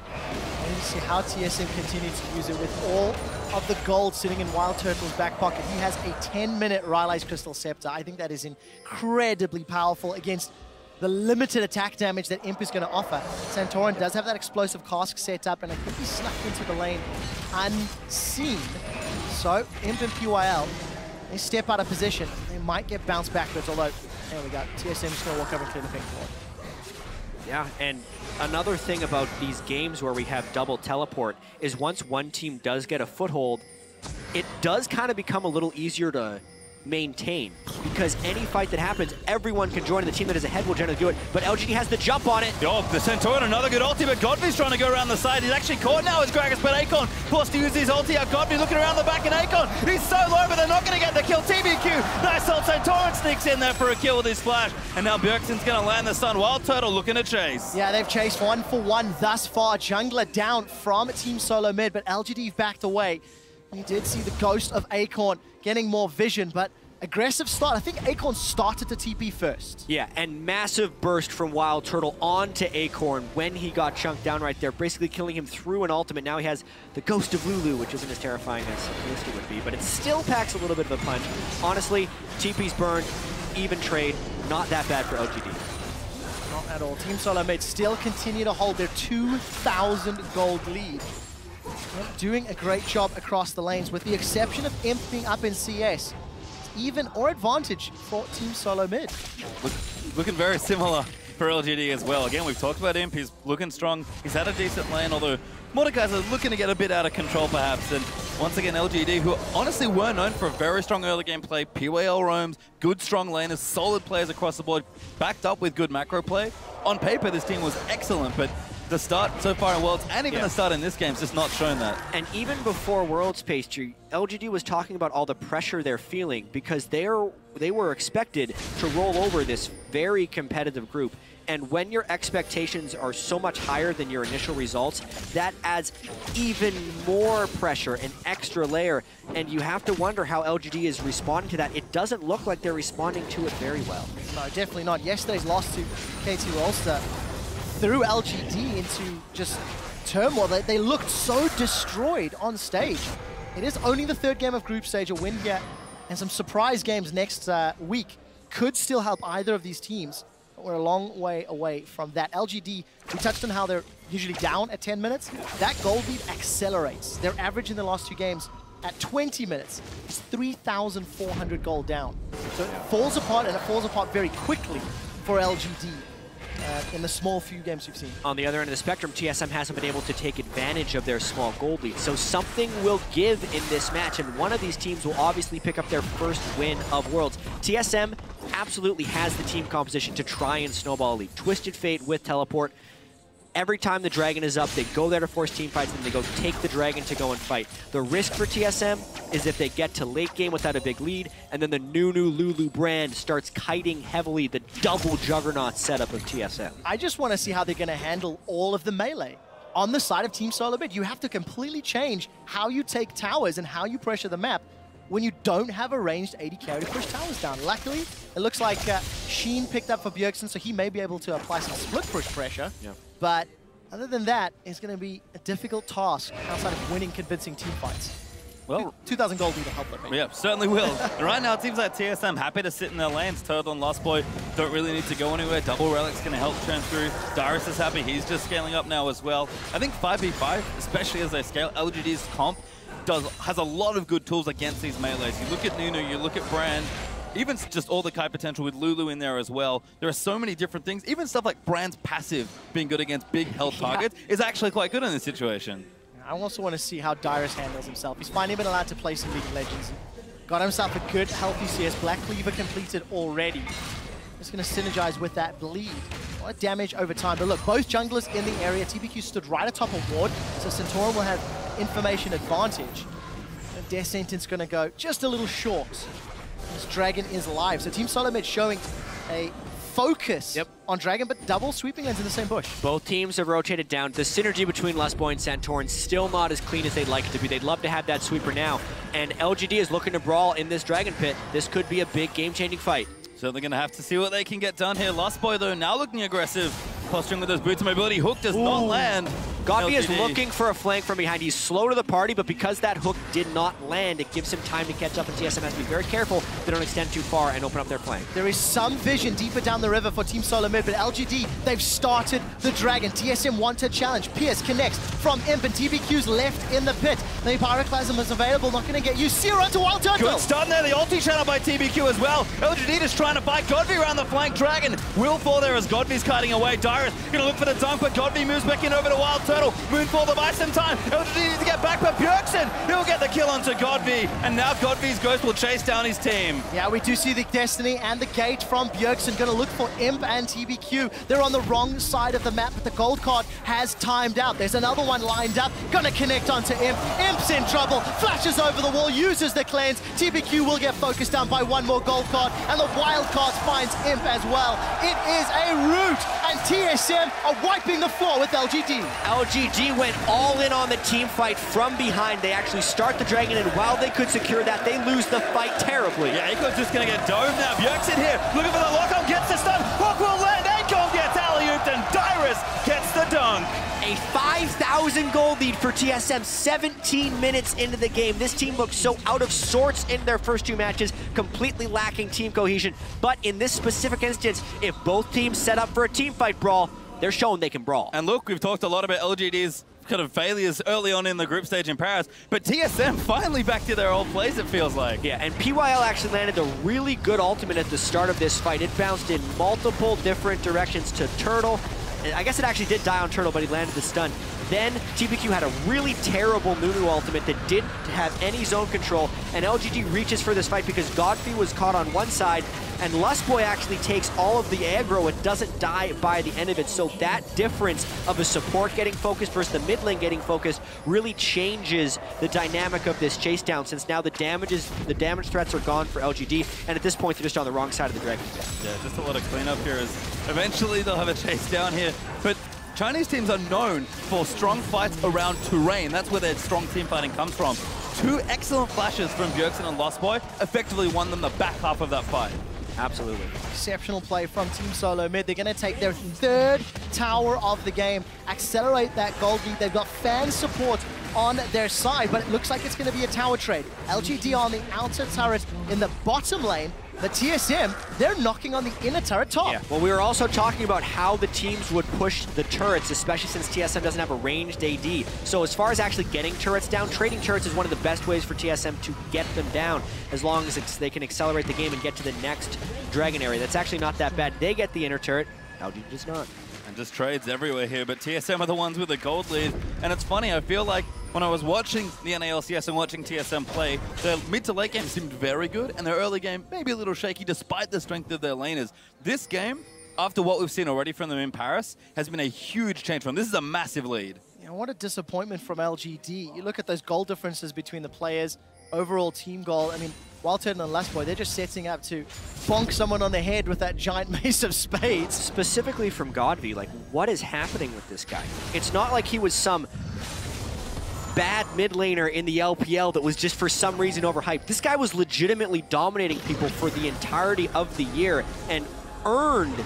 And you see how TSM continues to use it with all of the gold sitting in Wild Turtle's back pocket. He has a 10-minute Rylai's Crystal Scepter. I think that is incredibly powerful against the limited attack damage that Imp is going to offer. Santorin does have that explosive cask set up, and I think he snuck into the lane unseen. So Imp and PYL, they step out of position. They might get bounced backwards, although, there we go. TSM is going to walk over and clear the pink board. Yeah, and another thing about these games where we have double teleport is once one team does get a foothold, it does kind of become a little easier to maintain, because any fight that happens, everyone can join, and the team that is ahead will generally do it, but LGD has the jump on it. Oh, the Centurion, another good ulti, but Godby's trying to go around the side. He's actually caught now as Gragas, but Akon forced to use his ulti out. Godby looking around the back, and Akon, he's so low, but they're not going to get the kill. TBQ, nice ult. Centurion sneaks in there for a kill with his flash, and now Bjergsen's going to land the stun. Wild Turtle looking to chase. Yeah, they've chased 1-for-1 thus far. Jungler down from Team SoloMid, but LGD backed away. You did see the ghost of Acorn getting more vision, but aggressive start. I think Acorn started to TP first. Yeah, and massive burst from Wild Turtle onto Acorn when he got chunked down right there, basically killing him through an ultimate. Now he has the Ghost of Lulu, which isn't as terrifying as Kalista would be, but it still packs a little bit of a punch. Honestly, TP's burned, even trade, not that bad for LGD. Not at all. Team SoloMid still continue to hold their 2,000 gold lead. They're doing a great job across the lanes, with the exception of Imp being up in CS. Even or advantage for Team SoloMid. Looking very similar for LGD as well. Again, we've talked about Imp. He's looking strong. He's had a decent lane, although Mordekaiser looking to get a bit out of control perhaps. And once again, LGD, who honestly were known for a very strong early game play, PYL roams, good strong laners, solid players across the board, backed up with good macro play. On paper, this team was excellent, but the start so far in Worlds, and even the start in this game, has just not shown that. And even before Worlds pastry, LGD was talking about all the pressure they're feeling because they were expected to roll over this very competitive group. And when your expectations are so much higher than your initial results, that adds even more pressure, an extra layer. And you have to wonder how LGD is responding to that. It doesn't look like they're responding to it very well. No, definitely not. Yesterday's loss to KT Rolster threw LGD into just turmoil. They looked so destroyed on stage. It is only the third game of group stage. A win here and some surprise games next week could still help either of these teams. But we're a long way away from that. LGD, we touched on how they're usually down at 10 minutes. That gold lead accelerates. Their average in the last two games at 20 minutes, is 3,400 gold down. So it falls apart, and it falls apart very quickly for LGD. In the small few games we've seen. On the other end of the spectrum, TSM hasn't been able to take advantage of their small gold lead. So something will give in this match, and one of these teams will obviously pick up their first win of Worlds. TSM absolutely has the team composition to try and snowball a lead. Twisted Fate with Teleport. Every time the Dragon is up, they go there to force team fights, and they go take the Dragon to go and fight. The risk for TSM is if they get to late game without a big lead, and then the new Lulu brand starts kiting heavily the double Juggernaut setup of TSM. I just want to see how they're going to handle all of the melee. On the side of Team SoloMid, you have to completely change how you take towers and how you pressure the map when you don't have a ranged AD carry to push towers down. Luckily, it looks like Sheen picked up for Bjergsen, so he may be able to apply some split push pressure. Yeah. But other than that, it's going to be a difficult task outside of winning convincing team fights. Well, 2,000 gold will help them. Yeah, certainly will. Right now, it seems like TSM happy to sit in their lanes. Turtle and Lost Boy don't really need to go anywhere. Double Relic's going to help turn through. Darius is happy. He's just scaling up now as well. I think 5v5, especially as they scale, LGD's comp has a lot of good tools against these melees. You look at Nunu, you look at Brand, even just all the Kai potential with Lulu in there as well. There are so many different things. Even stuff like Brand's passive being good against big health targets is actually quite good in this situation. I also want to see how Darius handles himself. He's finally been allowed to play some League of Legends. Got himself a good, healthy CS. Black Cleaver completed already. Just going to synergize with that bleed. A lot of damage over time. But look, both junglers in the area. TBQ stood right atop a ward, so Centauran will have information advantage. And Death Sentence going to go just a little short. This Dragon is live. So Team SoloMid showing a focus on Dragon, but double sweeping lanes in the same bush. Both teams have rotated down. The synergy between Lustboy and Santorin still not as clean as they'd like it to be. They'd love to have that sweeper now. And LGD is looking to brawl in this Dragon Pit. This could be a big game-changing fight. Certainly going to have to see what they can get done here. Lost Boy, though, now looking aggressive. Posturing with those boots of mobility. Hook does not land. Godby is looking for a flank from behind. He's slow to the party, but because that hook did not land, it gives him time to catch up, and TSM has to be very careful they don't extend too far and open up their flank. There is some vision deeper down the river for Team SoloMid, but LGD, they've started the Dragon. TSM want to challenge. Pierce connects from Imp, and TBQ's left in the pit. The Pyroclasm is available, not going to get you. Zero to Wild Turtle. Good stun there, the ulti channel by TBQ as well. LGD just trying to fight Godby around the flank. Dragon will fall there as Godby's kiting away. Darius going to look for the dunk, but Godby moves back in over to Wild Turtle. Moonfall, the buy some time. LGD needs to get back, but Bjergsen, he'll get the kill onto Godby, and now Godby's Ghost will chase down his team. Yeah, we do see the Destiny and the Gate from Bjergsen. Going to look for Imp and TBQ. They're on the wrong side of the map, but the gold card has timed out. There's another one lined up. Going to connect onto Imp. Imp's in trouble. Flashes over the wall, uses the cleanse. TBQ will get focused down by one more gold card, and the wild card finds Imp as well. It is a rout, and TSM are wiping the floor with LGD. LGD went all in on the team fight from behind. They actually start the Dragon, and while they could secure that, they lose the fight terribly. Yeah, Akon's just going to get domed now. Bjergsen here, looking for the lock-on, gets the stun. Hook will land. Akon gets alley-ooped, and Dyrus gets the dunk. A 5,000 gold lead for TSM 17 minutes into the game. This team looks so out of sorts in their first two matches, completely lacking team cohesion. But in this specific instance, if both teams set up for a team fight brawl, they're showing they can brawl. And look, we've talked a lot about LGD's kind of failures early on in the group stage in Paris, but TSM finally back to their old place, it feels like. Yeah, and PYL actually landed a really good ultimate at the start of this fight. It bounced in multiple different directions to Turtle. I guess it actually did die on Turtle, but he landed the stun. Then TBQ had a really terrible Nunu ultimate that didn't have any zone control, and LGD reaches for this fight because Godfrey was caught on one side, and Lustboy actually takes all of the aggro and doesn't die by the end of it. So that difference of a support getting focused versus the mid lane getting focused really changes the dynamic of this chase down, since now the damage threats are gone for LGD, and at this point they're just on the wrong side of the Dragon Pit. Yeah, just a lot of cleanup here as eventually they'll have a chase down here. But Chinese teams are known for strong fights around terrain. That's where their strong team fighting comes from. Two excellent flashes from Bjergsen and Lost Boy effectively won them the back half of that fight. Absolutely. Exceptional play from Team SoloMid. They're going to take their third tower of the game, accelerate that gold lead. They've got fan support on their side, but it looks like it's going to be a tower trade. LGD on the outer turret in the bottom lane But TSM, they're knocking on the inner turret top. Yeah. Well, we were also talking about how the teams would push the turrets, especially since TSM doesn't have a ranged AD. So as far as actually getting turrets down, trading turrets is one of the best ways for TSM to get them down, as long as they can accelerate the game and get to the next Dragon area. That's actually not that bad. They get the inner turret, LGD does not. And just trades everywhere here, but TSM are the ones with the gold lead. And it's funny, I feel like when I was watching the NALCS and watching TSM play, their mid to late game seemed very good, and their early game maybe a little shaky despite the strength of their laners. This game, after what we've seen already from them in Paris, has been a huge change for them. This is a massive lead. You know, what a disappointment from LGD. You look at those goal differences between the players, overall team goal. I mean, Wildturd and Lustboy, they're just setting up to bonk someone on the head with that giant mace of spades. Specifically from Godvi, like, what is happening with this guy? It's not like he was some bad mid laner in the LPL that was just for some reason overhyped. This guy was legitimately dominating people for the entirety of the year and earned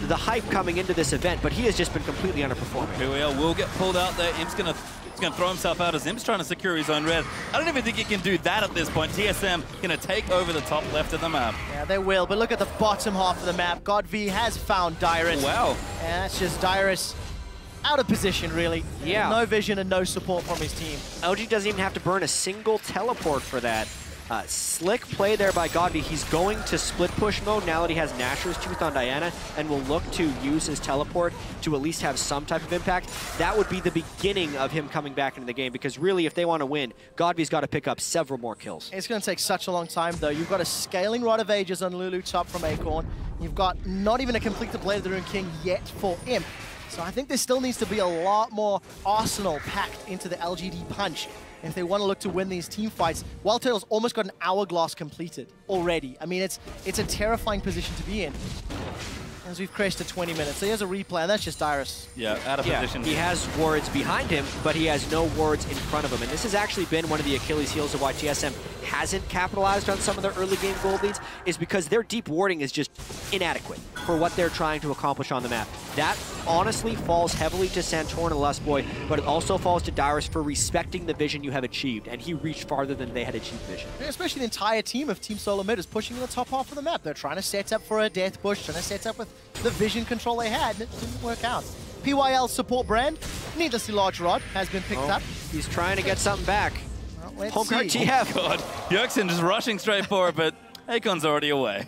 the hype coming into this event, but he has just been completely underperforming. Here we are, will get pulled out there. Imp's gonna throw himself out as Imp's trying to secure his own red. I don't even think he can do that at this point. TSM gonna take over the top left of the map. Yeah, they will, but look at the bottom half of the map. Godv has found Dyrus. Wow. And that's just Dyrus out of position, really. Yeah. No vision and no support from his team. LG doesn't even have to burn a single teleport for that. Slick play there by Godvi. He's going to split push mode now that he has Nashor's Tooth on Diana and will look to use his teleport to at least have some type of impact. That would be the beginning of him coming back into the game, because really, if they want to win, Godvi's got to pick up several more kills. It's going to take such a long time, though. You've got a scaling Rod of Ages on Lulu top from Acorn. You've got not even a complete the Blade of the Rune King yet for Imp. So I think there still needs to be a lot more arsenal packed into the LGD punch if they want to look to win these team fights. Wild Turtle's almost got an hourglass completed already. I mean, it's a terrifying position to be in, as we've crashed to 20 minutes. So he has a replay, and that's just Dyrus. Yeah, out of position. He has wards behind him, but he has no wards in front of him. And this has actually been one of the Achilles heels of why TSM hasn't capitalized on some of their early game gold leads, is because their deep warding is just inadequate for what they're trying to accomplish on the map. That honestly falls heavily to Santorin and Lustboy, but it also falls to Dyrus for respecting the vision you have achieved, and he reached farther than they had achieved vision. And especially the entire team of Team SoloMid is pushing in the top half of the map. They're trying to set up for a death push, trying to set up with the vision control they had, and it didn't work out. PYL support brand, needlessly large rod, has been picked up. He's trying to get something back. Well, Homeguard see. TF. Oh God, Bjergsen just rushing straight for it, but Akon's already away.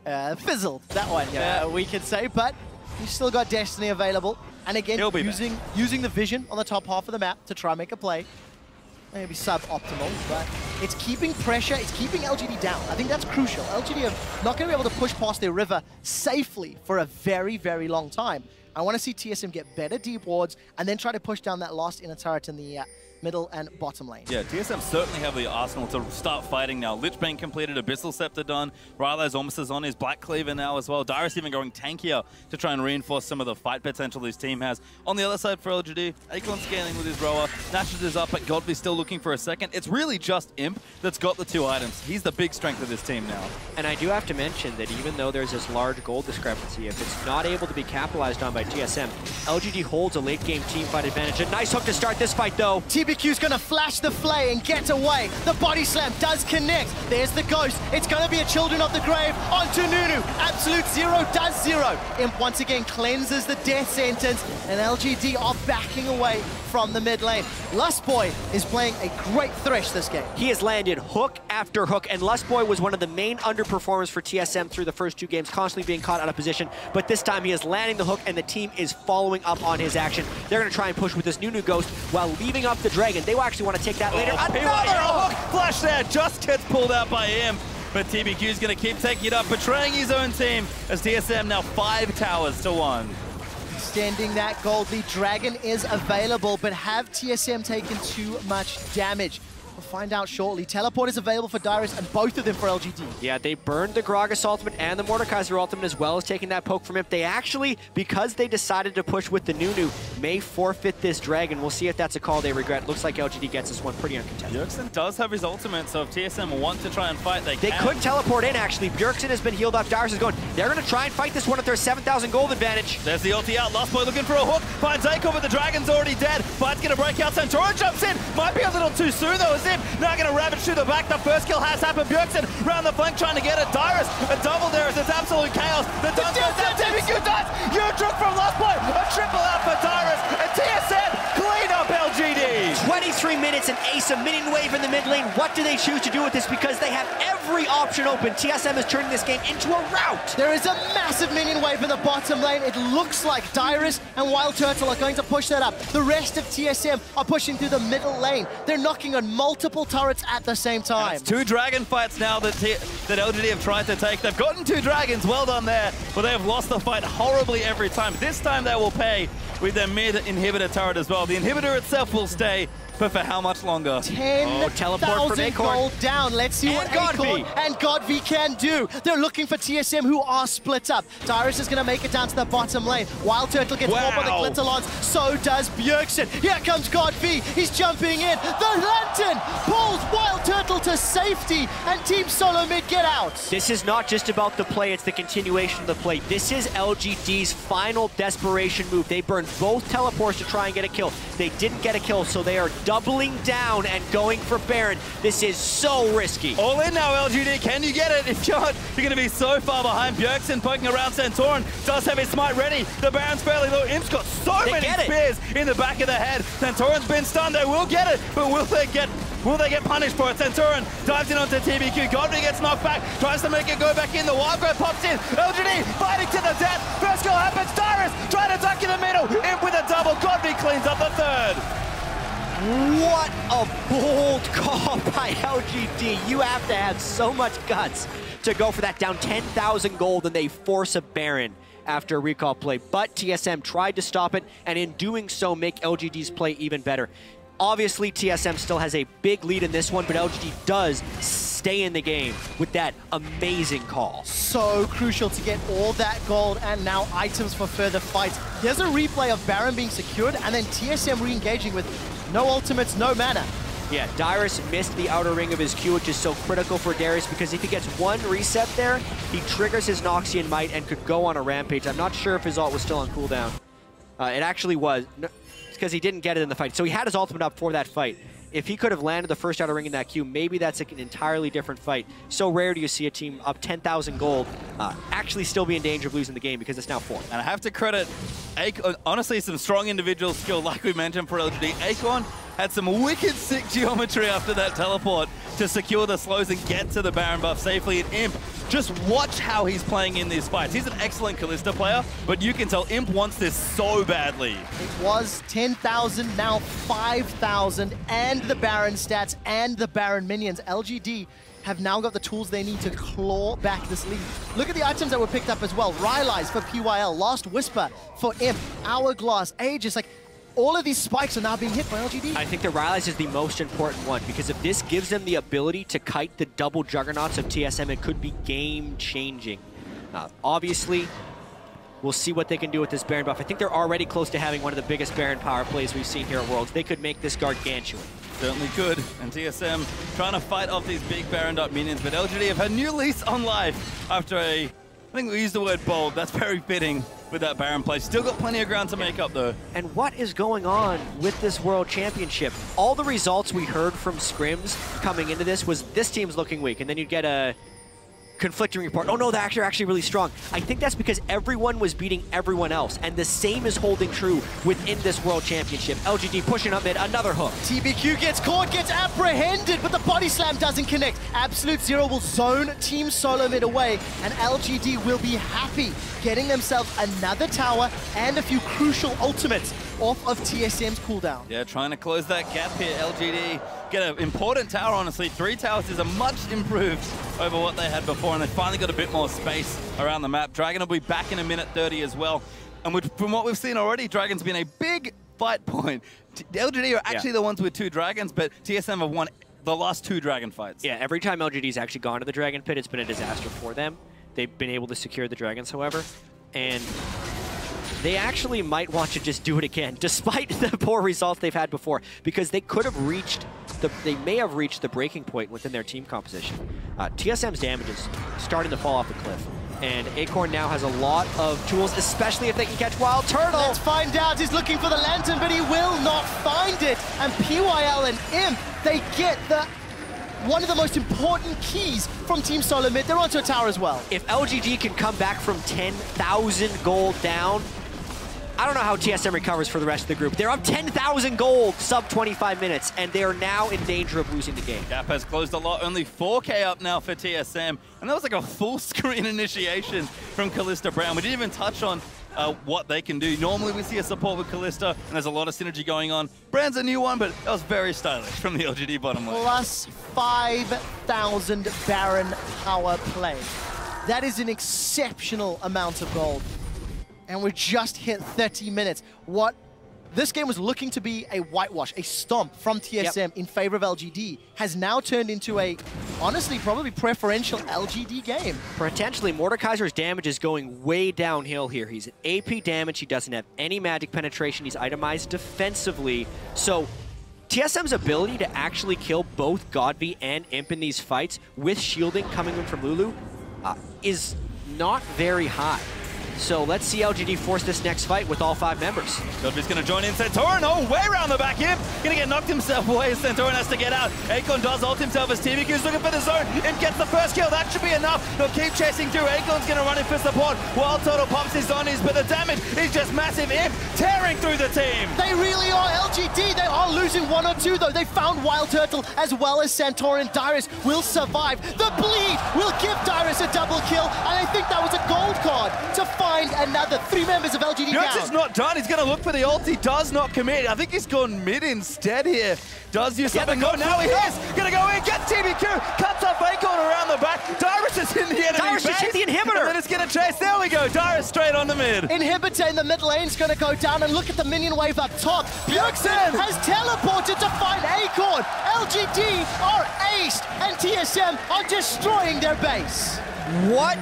Fizzled, that one, we could say, but you've still got Destiny available. And again, using the vision on the top half of the map to try and make a play. Maybe suboptimal, but it's keeping pressure, it's keeping LGD down. I think that's crucial. LGD are not going to be able to push past their river safely for a very, very long time. I want to see TSM get better deep wards and then try to push down that last inner turret in the middle and bottom lane. Yeah, TSM certainly have the arsenal to start fighting now. Lich Bane completed, Abyssal Scepter done, Rylo's almost as on his Black Cleaver now as well. Dyrus even going tankier to try and reinforce some of the fight potential his team has. On the other side for LGD, Acorn scaling with his rower, Nashor's is up, but Godvi's still looking for a second. It's really just Imp that's got the two items. He's the big strength of this team now. And I do have to mention that even though there's this large gold discrepancy, if it's not able to be capitalized on by TSM, LGD holds a late game team fight advantage. A nice hook to start this fight though. TBQ's gonna flash the flay and get away. The body slam does connect. There's the ghost. It's gonna be a Children of the Grave onto Nunu. Absolute zero does zero. Imp once again cleanses the death sentence, and LGD are backing away from the mid lane. Lustboy is playing a great Thresh this game. He has landed hook after hook, and Lustboy was one of the main underperformers for TSM through the first two games, constantly being caught out of position, but this time he is landing the hook and the team is following up on his action. They're gonna try and push with this Nunu Ghost while leaving up the Dragon. They will actually want to take that later. Another hook! Flash there, just gets pulled out by him. But TBQ's gonna keep taking it up, betraying his own team as TSM now 5 towers to 1. Extending that gold lead. Dragon is available, but have TSM taken too much damage? We'll find out shortly. Teleport is available for Dyrus and both of them for LGD. Yeah, they burned the Gragas ultimate and the Mordekaiser ultimate as well as taking that poke from him. They actually, because they decided to push with the Nunu, may forfeit this Dragon. We'll see if that's a call they regret. Looks like LGD gets this one pretty uncontested. Bjergsen does have his ultimate, so if TSM want to try and fight, they can. They could teleport in, actually. Bjergsen has been healed up. Dyrus is going. They're going to try and fight this one at their 7,000 gold advantage. There's the ulti out. Lustboy looking for a hook. Finds Acorn, but the Dragon's already dead. Fight's going to break out. Santorin jumps in. Might be a little too soon, though, for Zip. Now going to ravage through the back. The first kill has happened. Bjergsen round the flank trying to get it. Dyrus, a double there as it's absolute chaos. The dance goes down. TBQ dies. Eutruk from last point. A triple out for Dyrus. And TSM clean up LGD. 23 minutes and Ace, a minion wave in the mid lane. What do they choose to do with this? Because they have every option open. TSM is turning this game into a rout. There is a massive minion wave in the bottom lane. It looks like Dyrus and Wild Turtle are going to push that up. The rest of TSM are pushing through the middle lane. They're knocking on multiple turrets at the same time. It's 2 dragon fights now that LGD have tried to take. They've gotten 2 dragons, well done there, but they have lost the fight horribly every time. This time they will pay with their mid inhibitor turret as well. The inhibitor itself will stay, but for how much longer? 10,000 gold down. Let's see what Acorn and Godv can do. They're looking for TSM, who are split up. Dyrus is going to make it down to the bottom lane. Wild Turtle gets caught by the Glitterlons. So does Bjergsen. Here comes Godv. He's jumping in. The Lantern pulls Wild Turtle to safety, and Team SoloMid get out. This is not just about the play, it's the continuation of the play. This is LGD's final desperation move. They burned both teleports to try and get a kill. They didn't get a kill, so they are doubling down and going for Baron. This is so risky. All in now, LGD. Can you get it? If not, you're going to be so far behind. Bjergsen poking around. Santorin does have his smite ready. The Baron's fairly low. Imp's got so many spears in the back of the head. Santorin's been stunned. They will get it, but will they get punished for it? Santorin dives in onto TBQ. Godv gets knocked back, tries to make it go back in. The Wild Growth pops in. LGD fighting to the death. First kill happens. Dyrus trying to duck in the middle. Imp with a double. Godv cleans up the third. What a bold call by LGD. You have to have so much guts to go for that. Down 10,000 gold, and they force a Baron after a recall play. But TSM tried to stop it, and in doing so, make LGD's play even better. Obviously, TSM still has a big lead in this one, but LGD does stay in the game with that amazing call. So crucial to get all that gold and now items for further fights. Here's a replay of Baron being secured and then TSM re-engaging with no ultimates, no mana. Yeah, Dyrus missed the outer ring of his Q, which is so critical for Darius, because if he gets one reset there, he triggers his Noxian Might and could go on a rampage. I'm not sure if his ult was still on cooldown. It actually was. Because he didn't get it in the fight. So he had his ultimate up for that fight. If he could have landed the first outer ring in that Q, maybe that's an entirely different fight. So rare do you see a team up 10,000 gold actually still be in danger of losing the game, because it's now 4. And I have to credit honestly some strong individual skill, like we mentioned, for LGD. Acorn had some wicked sick geometry after that teleport to secure the slows and get to the Baron buff safely. And Imp, just watch how he's playing in these fights. He's an excellent Kalista player, but you can tell Imp wants this so badly. It was 10,000, now 5,000, and the Baron stats and the Baron minions. LGD have now got the tools they need to claw back this lead. Look at the items that were picked up as well. Rylai's for PYL, Last Whisper for Imp, Hourglass, Aegis, like all of these spikes are now being hit by LGD. I think the Rylai's is the most important one, because if this gives them the ability to kite the double juggernauts of TSM, it could be game-changing. Obviously, we'll see what they can do with this Baron buff. I think they're already close to having one of the biggest Baron power plays we've seen here at Worlds. They could make this gargantuan. Certainly could. And TSM trying to fight off these big Baron dot minions, but LGD have had new lease on life after I think we used the word bold. That's very fitting with that Baron play. Still got plenty of ground to make up, though. And what is going on with this World Championship? All the results we heard from scrims coming into this was this team's looking weak, and then you'd get a conflicting report. Oh no, they're actually really strong. I think that's because everyone was beating everyone else, and the same is holding true within this World Championship. LGD pushing up mid, another hook. TBQ gets caught, gets apprehended, but the body slam doesn't connect. Absolute Zero will zone Team SoloMid away, and LGD will be happy getting themselves another tower and a few crucial ultimates off of TSM's cooldown. Yeah, trying to close that gap here. LGD get an important tower, honestly. 3 towers is a much improved over what they had before, and they finally got a bit more space around the map. Dragon will be back in a minute 30 as well. And from what we've seen already, Dragon's been a big fight point. LGD are actually the ones with 2 dragons, but TSM have won the last 2 dragon fights. Yeah, every time LGD's actually gone to the dragon pit, it's been a disaster for them. They've been able to secure the dragons, however, and they actually might want to just do it again, despite the poor results they've had before, because they could have reached they may have reached the breaking point within their team composition. TSM's damage is starting to fall off the cliff. And Acorn now has a lot of tools, especially if they can catch Wild Turtle. Let's find out. He's looking for the lantern, but he will not find it. And PYL and Imp, they get one of the most important keys from Team SoloMid. They're onto a tower as well. If LGD can come back from 10,000 gold down, I don't know how TSM recovers for the rest of the group. They're up 10,000 gold, sub 25 minutes, and they are now in danger of losing the game. Gap has closed a lot, only 4K up now for TSM, and that was like a full screen initiation from Kalista Brown. We didn't even touch on what they can do. Normally we see a support with Kalista, and there's a lot of synergy going on. Brand's a new one, but that was very stylish from the LGD bottom lane. Plus 5,000 Baron power play. That is an exceptional amount of gold. And we just hit 30 minutes. What this game was looking to be a whitewash, a stomp from TSM in favor of LGD, has now turned into a, honestly, probably preferential LGD game. Potentially, Mordekaiser's damage is going way downhill here. He's at AP damage, he doesn't have any magic penetration, he's itemized defensively. So TSM's ability to actually kill both Godby and Imp in these fights with shielding coming in from Lulu is not very high. So let's see LGD force this next fight with all 5 members. Godby's going to join in. Centauran, way around the back. Imp going to get knocked himself away as Centauran has to get out. Acorn does ult himself as TBQ's looking for the zone. Imp gets the first kill. That should be enough. They'll keep chasing through. Acorn's going to run in for support. Wild Turtle pops his zonies, but the damage is just massive. Imp tearing through the team. They really are LGD. They are losing 1 or 2, though. They found Wild Turtle as well as Centauran. Dyrus will survive. The bleed will give Dyrus a double kill, and I think that was a gold card to find another 3 members of LGD down. Bjergsen's not done. He's going to look for the ult. He does not commit. I think he's gone mid instead here. Does use something. Oh, now he is. Going to go in. Get TBQ. Cuts off Acorn around the back. Dyrus is in the enemy Dyrus just hit the inhibitor. And then it's going to chase. There we go. Dyrus straight on the mid. Inhibitor in the mid lane is going to go down, and look at the minion wave up top. Bjergsen has teleported to find Acorn. LGD are aced, and TSM are destroying their base. What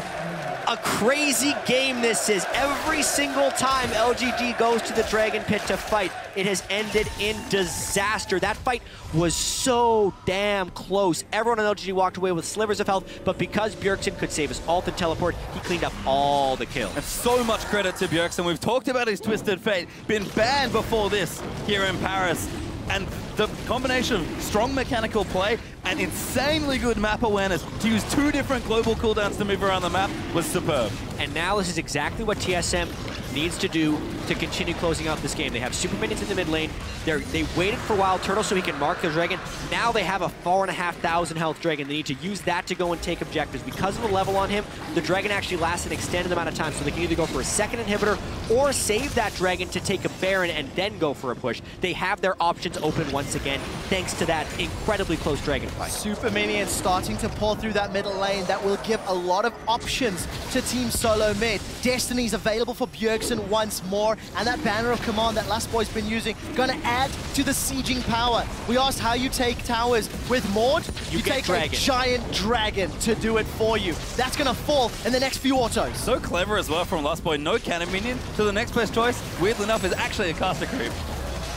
a crazy game this is. Every single time LGD goes to the Dragon Pit to fight, it has ended in disaster. That fight was so damn close. Everyone on LGD walked away with slivers of health, but because Bjergsen could save his ult and teleport, he cleaned up all the kills. And so much credit to Bjergsen. We've talked about his Twisted Fate, been banned before this here in Paris. And the combination of strong mechanical play and insanely good map awareness to use 2 different global cooldowns to move around the map was superb. And now this is exactly what TSM needs to do to continue closing out this game. They have super minions in the mid lane. They waited for Wild Turtle so he can mark the dragon. Now they have a 4,500 health dragon. They need to use that to go and take objectives. Because of the level on him, the dragon actually lasts an extended amount of time, so they can either go for a second inhibitor or save that dragon to take a Baron and then go for a push. They have their options open once again, thanks to that incredibly close dragon fight. Super minions starting to pour through that middle lane. That will give a lot of options to Team SoloMid. Destiny's available for Bjergsen once more, and that banner of command that Last Boy's been using gonna add to the sieging power. We asked how you take towers. With Maud, you take dragon. A giant dragon to do it for you. That's gonna fall in the next few autos. So clever as well from Last Boy. No cannon minion, so the next best choice, weirdly enough, is actually a caster creep.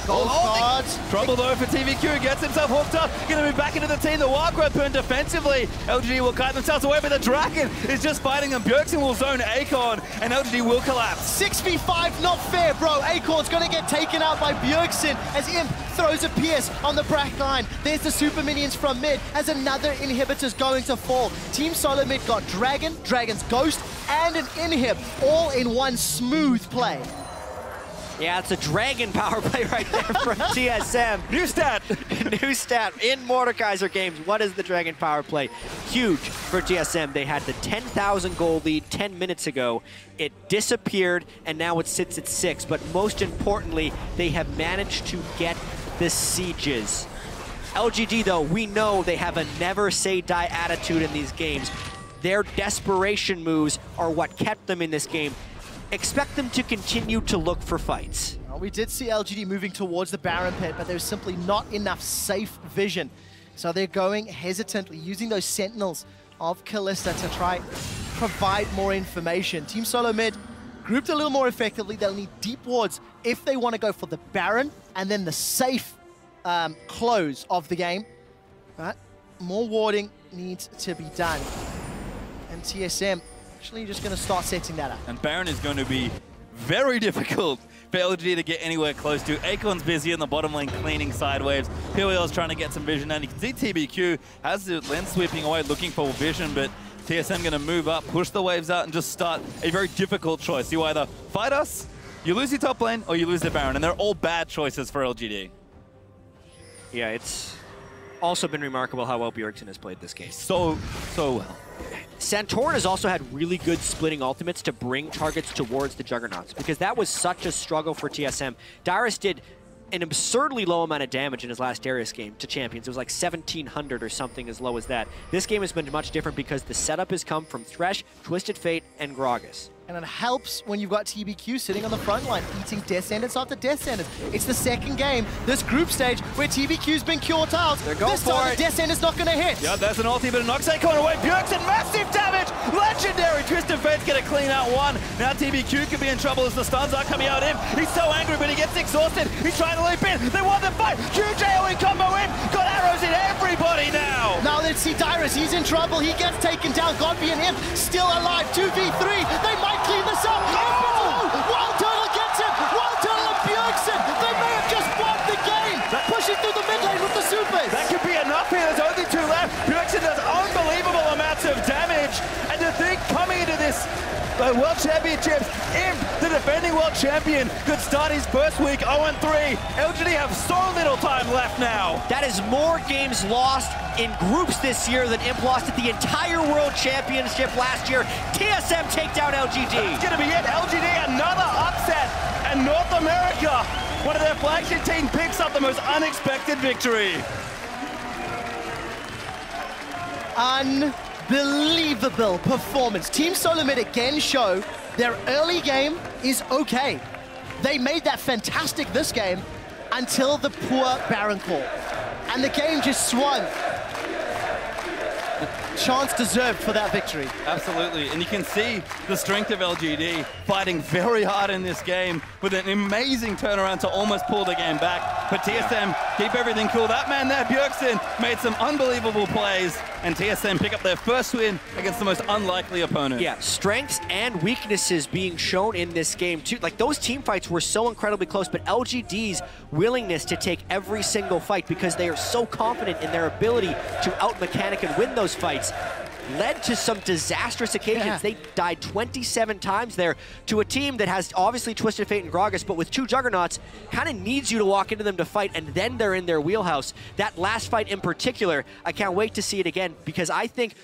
Gold cards. Trouble though for TVQ, gets himself hooked up, gonna move back into the team. The Wild Growth burn defensively. LGD will kite themselves away, but the Dragon is just fighting them. Bjergsen will zone Acorn, and LGD will collapse. 6v5, not fair, bro. Acorn's gonna get taken out by Bjergsen as Imp throws a pierce on the back line. There's the super minions from mid as another inhibitor's going to fall. Team SoloMid got Dragon, Dragon's Ghost, and an inhib, all in one smooth play. Yeah, it's a dragon power play right there from TSM. New stat. New stat in Mordekaiser games. What is the dragon power play? Huge for TSM. They had the 10,000 gold lead 10 minutes ago. It disappeared, and now it sits at 6. But most importantly, they have managed to get the sieges. LGD, though, we know they have a never-say-die attitude in these games. Their desperation moves are what kept them in this game. Expect them to continue to look for fights. Well, we did see LGD moving towards the Baron Pit, but there's simply not enough safe vision. So they're going hesitantly, using those sentinels of Kalista to try provide more information. Team SoloMid grouped a little more effectively. They'll need deep wards if they want to go for the Baron and then the safe close of the game. But more warding needs to be done. And TSM actually just going to start setting that up. And Baron is going to be very difficult for LGD to get anywhere close to. Akon's busy in the bottom lane cleaning side waves. PYL's trying to get some vision, and you can see TBQ has the lens sweeping away looking for vision, but TSM going to move up, push the waves out, and just start a very difficult choice. You either fight us, you lose your top lane, or you lose the Baron, and they're all bad choices for LGD. Yeah, it's also been remarkable how well Bjergsen has played this game. So well. Santorin has also had really good splitting ultimates to bring targets towards the Juggernauts, because that was such a struggle for TSM. Dyrus did an absurdly low amount of damage in his last Darius game to champions. It was like 1,700 or something as low as that. This game has been much different because the setup has come from Thresh, Twisted Fate, and Gragas. And it helps when you've got TBQ sitting on the front line, eating Death Sentence after Death Sentence. It's the second game, this group stage, where TBQ's been cured out. They're going this for time it. the Death Sentence not going to hit. Yeah, that's an ulti, but it knocks Akon away. Bjergsen, massive damage! Legendary! Twisted Fate's going to clean out one. Now TBQ could be in trouble as the stuns are coming out at him. He's so angry, but he gets exhausted. He's trying to leap in. They won the fight. Huge AoE combo in. Got arrows in everybody now. Now let's see Dyrus. He's in trouble. He gets taken down. Godby and him still alive. 2v3. They might clean this up. Wild Turtle gets him! Wild Turtle and Bjergsen! They may have just won the game! Pushing through the mid lane with the supers! That could be enough here. There's only two left. Bjergsen does unbelievable amounts of damage. And to think coming into this World Championships, Imp, the defending world champion, could start his first week 0-3. LGD have so little time left now. That is more games lost in groups this year than Imp lost at the entire World Championship last year. TSM take down LGD. That's going to be it. LGD, another upset. And North America, one of their flagship team, picks up the most unexpected victory. Unbelievable performance. Team SoloMid again show their early game is okay. They made that fantastic this game until the poor Baron call. And the game just swung. Chance deserved for that victory. Absolutely, and you can see the strength of LGD fighting very hard in this game with an amazing turnaround to almost pull the game back. But TSM keep everything cool. That man there, Bjergsen, made some unbelievable plays, and TSM pick up their first win against the most unlikely opponent. Yeah, strengths and weaknesses being shown in this game too. Like, those team fights were so incredibly close, but LGD's willingness to take every single fight because they are so confident in their ability to out-mechanic and win those fights led to some disastrous occasions. Yeah. They died 27 times there to a team that has obviously Twisted Fate and Gragas, but with two Juggernauts, kind of needs you to walk into them to fight, and then they're in their wheelhouse. That last fight in particular, I can't wait to see it again, because I think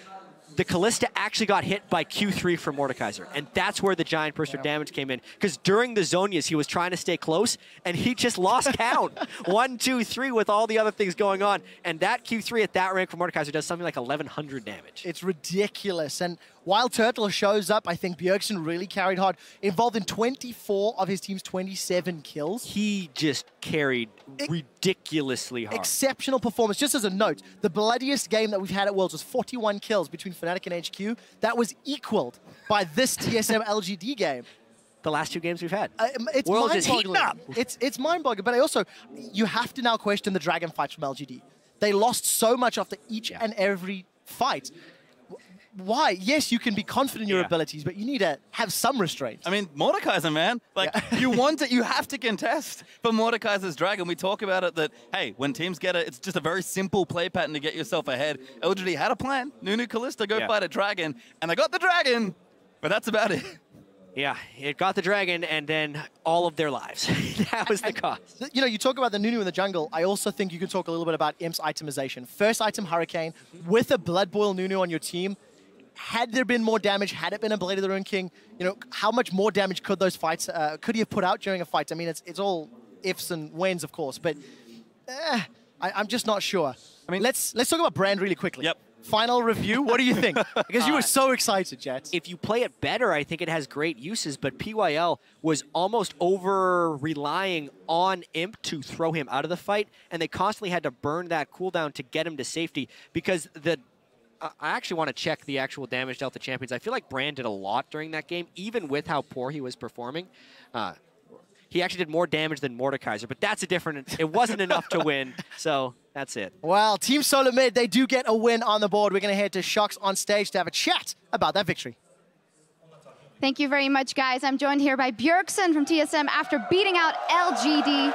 the Callista actually got hit by Q3 from Mordekaiser, and that's where the giant burst of damage came in. Because during the Zonias, he was trying to stay close, and he just lost count. 1, 2, 3 with all the other things going on. And that Q3 at that rank for Mordekaiser does something like 1,100 damage. It's ridiculous. And while Turtle shows up, I think Bjergsen really carried hard, involved in 24 of his team's 27 kills. He just carried ridiculously hard. Exceptional performance. Just as a note, the bloodiest game that we've had at Worlds was 41 kills between Fnatic and HQ. That was equaled by this TSM LGD game. The last two games we've had. It's Worlds is heating up. It's mind-boggling, but I also, you have to now question the Dragon fights from LGD. They lost so much after each and every fight. Why? Yes, you can be confident in your abilities, but you need to have some restraint. I mean, Mordekaiser, man. Like, you want it, you have to contest for Mordekaiser's Dragon. We talk about it that, hey, when teams get it, it's just a very simple play pattern to get yourself ahead. LGD had a plan. Nunu Callista go fight a Dragon, and they got the Dragon, but that's about it. Yeah, it got the Dragon and then all of their lives. That was the cost. You know, you talk about the Nunu in the jungle. I also think you can talk a little bit about Imp's itemization. First item, Hurricane, with a Blood Boil Nunu on your team. Had there been more damage, had it been a Blade of the Ruined King, you know, how much more damage could those fights, could he have put out during a fight? I mean, it's all ifs and whens, of course, but I'm just not sure. I mean, let's talk about Brand really quickly. Yep. Final review, what do you think? Because you were so excited, Jets. If you play it better, I think it has great uses, but PYL was almost over-relying on Imp to throw him out of the fight, and they constantly had to burn that cooldown to get him to safety, because I actually want to check the actual damage dealt to champions. I feel like Brand did a lot during that game, even with how poor he was performing. He actually did more damage than Mordekaiser, but that's a different... It wasn't enough to win, so that's it. Well, Team SoloMid, they do get a win on the board. We're going to head to Shox on stage to have a chat about that victory. Thank you very much, guys. I'm joined here by Bjergsen from TSM after beating out LGD.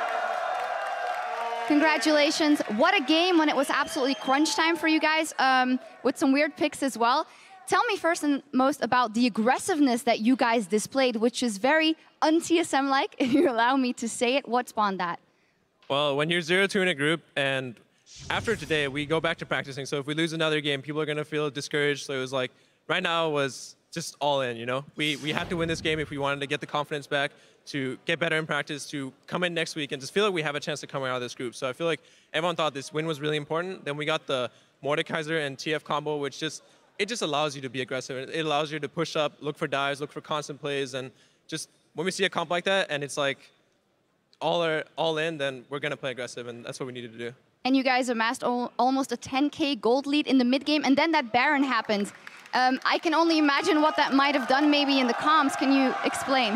Congratulations. What a game when it was absolutely crunch time for you guys, with some weird picks as well. Tell me first and most about the aggressiveness that you guys displayed, which is very un-TSM-like, if you allow me to say it. What spawned that? Well, when you're 0-2 in a group, and after today, we go back to practicing. So if we lose another game, people are going to feel discouraged. So it was like, right now was just all in, you know? We had to win this game if we wanted to get the confidence back, to get better in practice, to come in next week and just feel like we have a chance to come out of this group. So I feel like everyone thought this win was really important. Then we got the Mordekaiser and TF combo, which it just allows you to be aggressive. It allows you to push up, look for dives, look for constant plays, and just when we see a comp like that and it's like all in, then we're going to play aggressive, and that's what we needed to do. And you guys amassed almost a 10K gold lead in the mid game, and then that Baron happened. I can only imagine what that might have done maybe in the comms. Can you explain?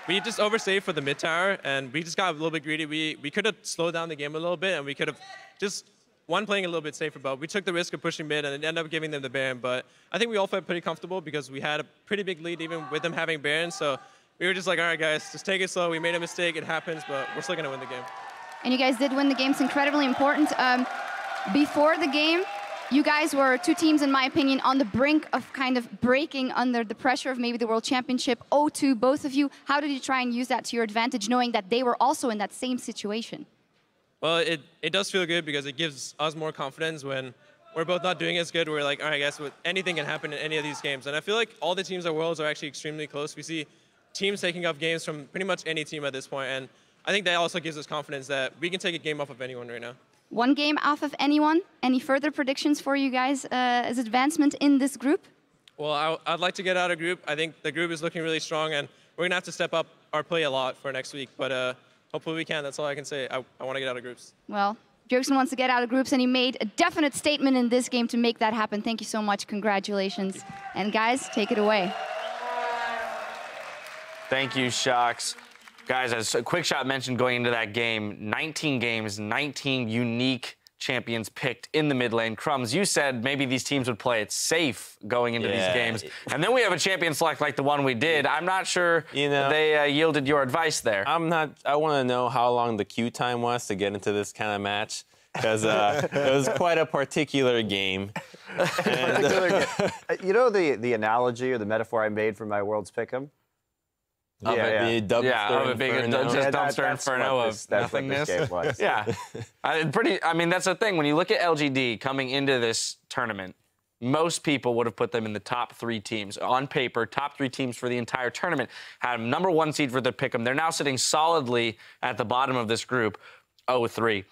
We just oversaved for the mid tower, and we just got a little bit greedy. We could have slowed down the game a little bit, and we could have just playing a little bit safer, but we took the risk of pushing mid and ended up giving them the Baron. But I think we all felt pretty comfortable because we had a pretty big lead even with them having Baron. So we were just like, all right, guys, just take it slow. We made a mistake. It happens, but we're still going to win the game. And you guys did win the game. It's incredibly important. Before the game, you guys were two teams, in my opinion, on the brink of kind of breaking under the pressure of maybe the World Championship. 0-2, both of you. How did you try and use that to your advantage, knowing that they were also in that same situation? Well, it does feel good because it gives us more confidence when we're both not doing as good. We're like, all right, guys, anything can happen in any of these games. And I feel like all the teams at Worlds are actually extremely close. We see teams taking up games from pretty much any team at this point. And I think that also gives us confidence that we can take a game off of anyone right now. One game off of anyone. Any further predictions for you guys as advancement in this group? Well, I'd like to get out of group. I think the group is looking really strong, and we're going to have to step up our play a lot for next week. But hopefully we can. That's all I can say. I want to get out of groups. Well, Bjergsen wants to get out of groups, and he made a definite statement in this game to make that happen. Thank you so much. Congratulations. And guys, take it away. Thank you, Shocks. Guys, as a quick shot mentioned going into that game, 19 games, 19 unique champions picked in the mid lane. Crumbs, you said maybe these teams would play it safe going into these games. And then we have a champion select like the one we did. I'm not sure they yielded your advice there. I want to know how long the queue time was to get into this kind of match, because it was quite a particular game. You know the analogy or the metaphor I made for my World's Pick'em? Of it being a dumpster inferno of nothingness. I mean, that's the thing. When you look at LGD coming into this tournament, most people would have put them in the top 3 teams. On paper, top 3 teams for the entire tournament. Had them #1 seed for their pick'em. They're now sitting solidly at the bottom of this group, 0-3.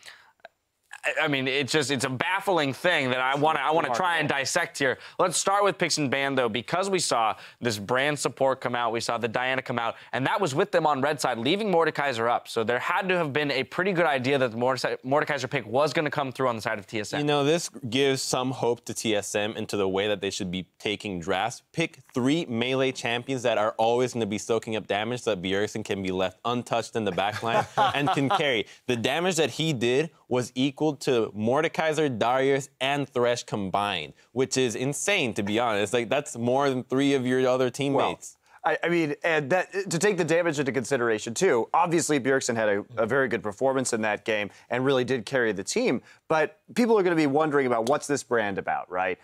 I mean, it's a baffling thing that I want to try and dissect here. Let's start with Pix and Ban, though, because we saw this brand support come out, we saw the Diana come out, and that was with them on red side, leaving Mordekaiser up. So there had to have been a pretty good idea that the Mordekaiser pick was going to come through on the side of TSM. You know, this gives some hope to TSM into the way that they should be taking drafts. Pick 3 melee champions that are always going to be soaking up damage so that Bjergsen can be left untouched in the backline and can carry. The damage that he did was equal to Mordekaiser, Darius, and Thresh combined, which is insane, to be honest. Like, that's more than 3 of your other teammates. Well, I mean, and to take the damage into consideration, too, obviously Bjergsen had a very good performance in that game and really did carry the team. But people are going to be wondering about what's this brand about, right?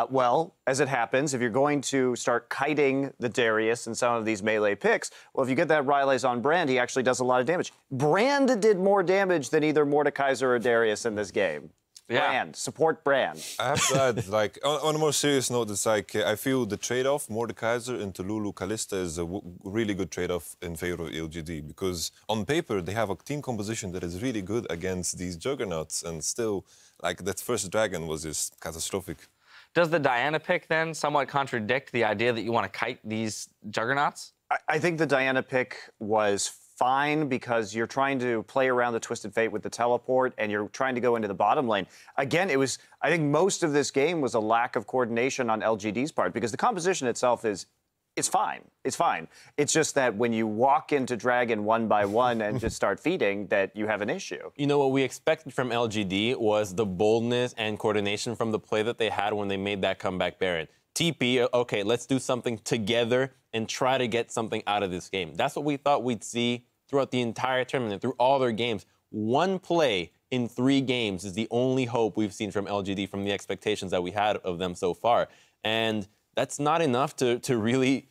Well, as it happens, if you're going to start kiting the Darius and some of these melee picks, well, if you get that Riley's on Brand, he actually does a lot of damage. Brand did more damage than either Mordekaiser or Darius in this game. Brand, support Brand. I have to add, like, on a more serious note, it's like, I feel the trade-off, Mordekaiser into Lulu Kalista, is a really good trade-off in favor of LGD, because on paper, they have a team composition that is really good against these juggernauts, and still, like, that first dragon was just catastrophic. Does the Diana pick, then, somewhat contradict the idea that you want to kite these juggernauts? I think the Diana pick was fine because you're trying to play around the Twisted Fate with the teleport and you're trying to go into the bottom lane. Again, I think most of this game was a lack of coordination on LGD's part because the composition itself is it's fine. It's fine. It's just that when you walk into Dragon one by one and just start feeding, that you have an issue. You know, what we expected from LGD was the boldness and coordination from the play that they had when they made that comeback Baron. TP, okay, let's do something together and try to get something out of this game. That's what we thought we'd see throughout the entire tournament, through all their games. One play in 3 games is the only hope we've seen from LGD from the expectations that we had of them so far. And that's not enough to really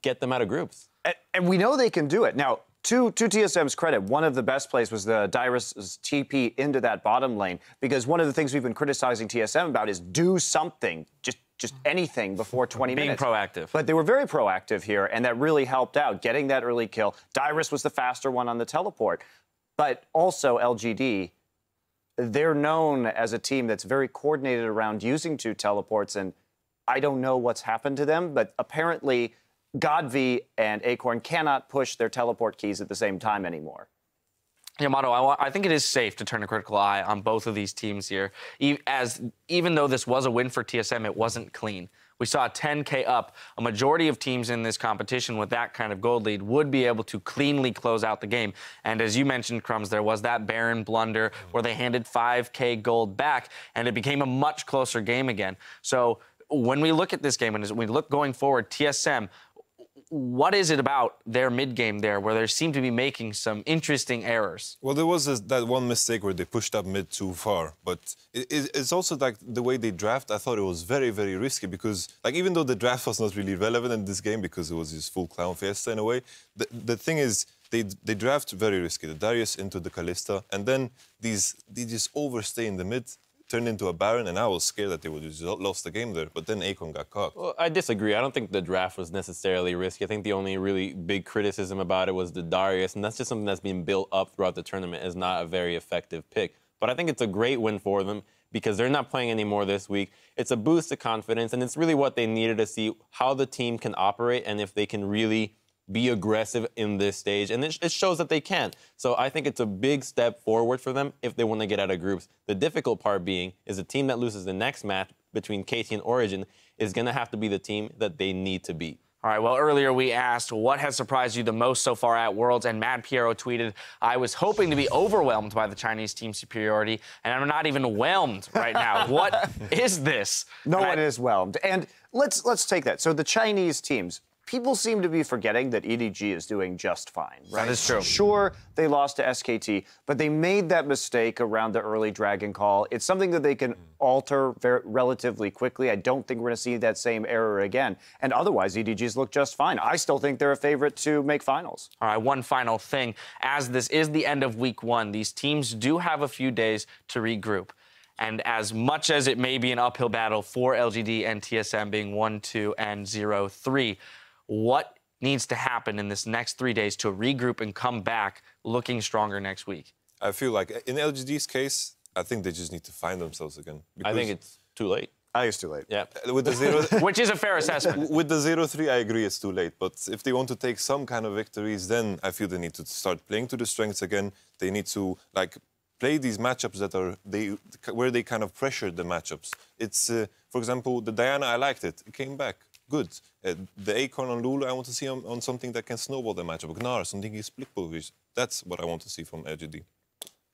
get them out of groups. And we know they can do it. Now, to TSM's credit, one of the best plays was the Dyrus' TP into that bottom lane, because one of the things we've been criticizing TSM about is do something, just anything before 20 minutes. Being proactive. But they were very proactive here, and that really helped out, getting that early kill. Dyrus was the faster one on the teleport. But also LGD, they're known as a team that's very coordinated around using 2 teleports, and I don't know what's happened to them, but apparently Godv and Acorn cannot push their teleport keys at the same time anymore. Yamato, I think it is safe to turn a critical eye on both of these teams here. Even though this was a win for TSM, it wasn't clean. We saw a 10K up. A majority of teams in this competition with that kind of gold lead would be able to cleanly close out the game. And as you mentioned, Crumbs, there was that Baron blunder where they handed 5K gold back, and it became a much closer game again. So when we look at this game, and as we look going forward, TSM, what is it about their mid-game there where they seem to be making some interesting errors? Well, there was that one mistake where they pushed up mid too far. But it's also like the way they draft, I thought it was very, very risky because, like, even though the draft was not really relevant in this game because it was this full clown fiesta in a way, the thing is they draft very risky. The Darius into the Kalista, and then they just overstay in the mid, turned into a Baron, and I was scared that they would have lost the game there. But then Acorn got caught. Well, I disagree. I don't think the draft was necessarily risky. I think the only really big criticism about it was the Darius, and that's just something that's been built up throughout the tournament as not a very effective pick. But I think it's a great win for them because they're not playing anymore this week. It's a boost of confidence, and it's really what they needed to see how the team can operate and if they can really be aggressive in this stage, and it shows that they can. So I think it's a big step forward for them if they want to get out of groups. The difficult part being is a team that loses the next match between KT and Origin is going to have to be the team that they need to beat. All right, well, earlier we asked what has surprised you the most so far at Worlds, and Mad Piero tweeted, I was hoping to be overwhelmed by the Chinese team superiority, and I'm not even whelmed right now. What is this? No one is whelmed. And let's take that. So the Chinese teams, people seem to be forgetting that EDG is doing just fine, right? That is true. Sure, they lost to SKT, but they made that mistake around the early Dragon call. It's something that they can alter relatively quickly. I don't think we're going to see that same error again. And otherwise, EDGs look just fine. I still think they're a favorite to make finals. All right, one final thing. As this is the end of week 1, these teams do have a few days to regroup. And as much as it may be an uphill battle for LGD and TSM being 1-2 and 0-3, what needs to happen in this next 3 days to regroup and come back looking stronger next week? I feel like in LGD's case, I think they just need to find themselves again. I think it's too late. I think it's too late. Yeah. With the 0 which is a fair assessment. With the 0-3, I agree it's too late. But if they want to take some kind of victories, then I feel they need to start playing to the strengths again. They need to, like, play these matchups that are where they kind of pressured the matchups. It's, for example, the Diana, I liked it. It came back. Good. The Acorn on Lulu, I want to see on something that can snowball the matchup. Gnar, something he's split push. That's what I want to see from LGD.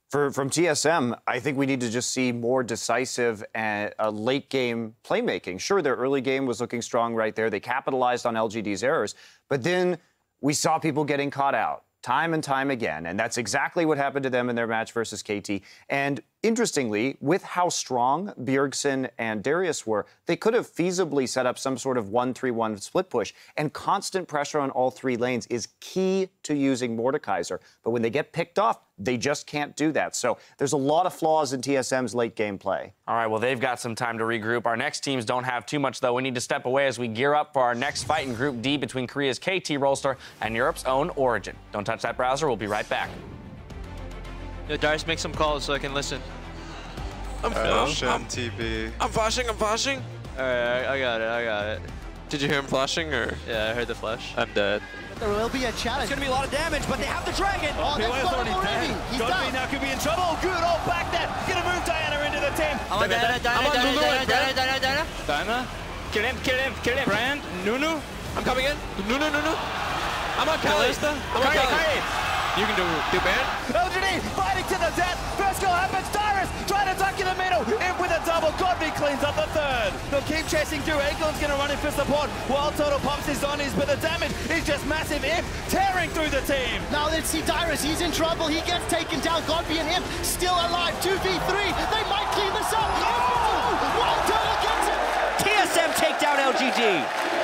From TSM, I think we need to just see more decisive and late-game playmaking. Sure, their early game was looking strong right there. They capitalized on LGD's errors. But then we saw people getting caught out time and time again. And that's exactly what happened to them in their match versus KT. And interestingly, with how strong Bjergsen and Darius were, they could have feasibly set up some sort of 1-3-1 split push. And constant pressure on all 3 lanes is key to using Mordekaiser. But when they get picked off, they just can't do that. So there's a lot of flaws in TSM's late game play. All right, well, they've got some time to regroup. Our next teams don't have too much, though. We need to step away as we gear up for our next fight in Group D between Korea's KT Rolster and Europe's own Origin. Don't touch that browser. We'll be right back. Yo, Darius, make some calls so I can listen. I'm TB. I'm flashing. Alright, I got it. Did you hear him flashing, or? Yeah, I heard the flash. I'm dead. There will be a challenge. It's going to be a lot of damage, but they have the dragon. Oh, they've got him already. He's down. now could be in trouble. Good, back that. Gonna move Diana into the team. I'm on Diana. Diana. Kill him. Brand, Nunu. I'm coming in. No. I'm on Kelly. I'm on Kelly. You can do ban. LGD fighting to the death. First goal happens. Dyrus trying to duck in the middle. In with a double. Godby cleans up the third. They'll keep chasing through. Acorn's going to run in for support. Wild Total pops his zonies, but the damage is just massive. Imp tearing through the team. Now let's see Dyrus. He's in trouble. He gets taken down. Godby and Imp still alive. 2v3. They might clean this up. Oh! Wild Total gets it. TSM take down LGD.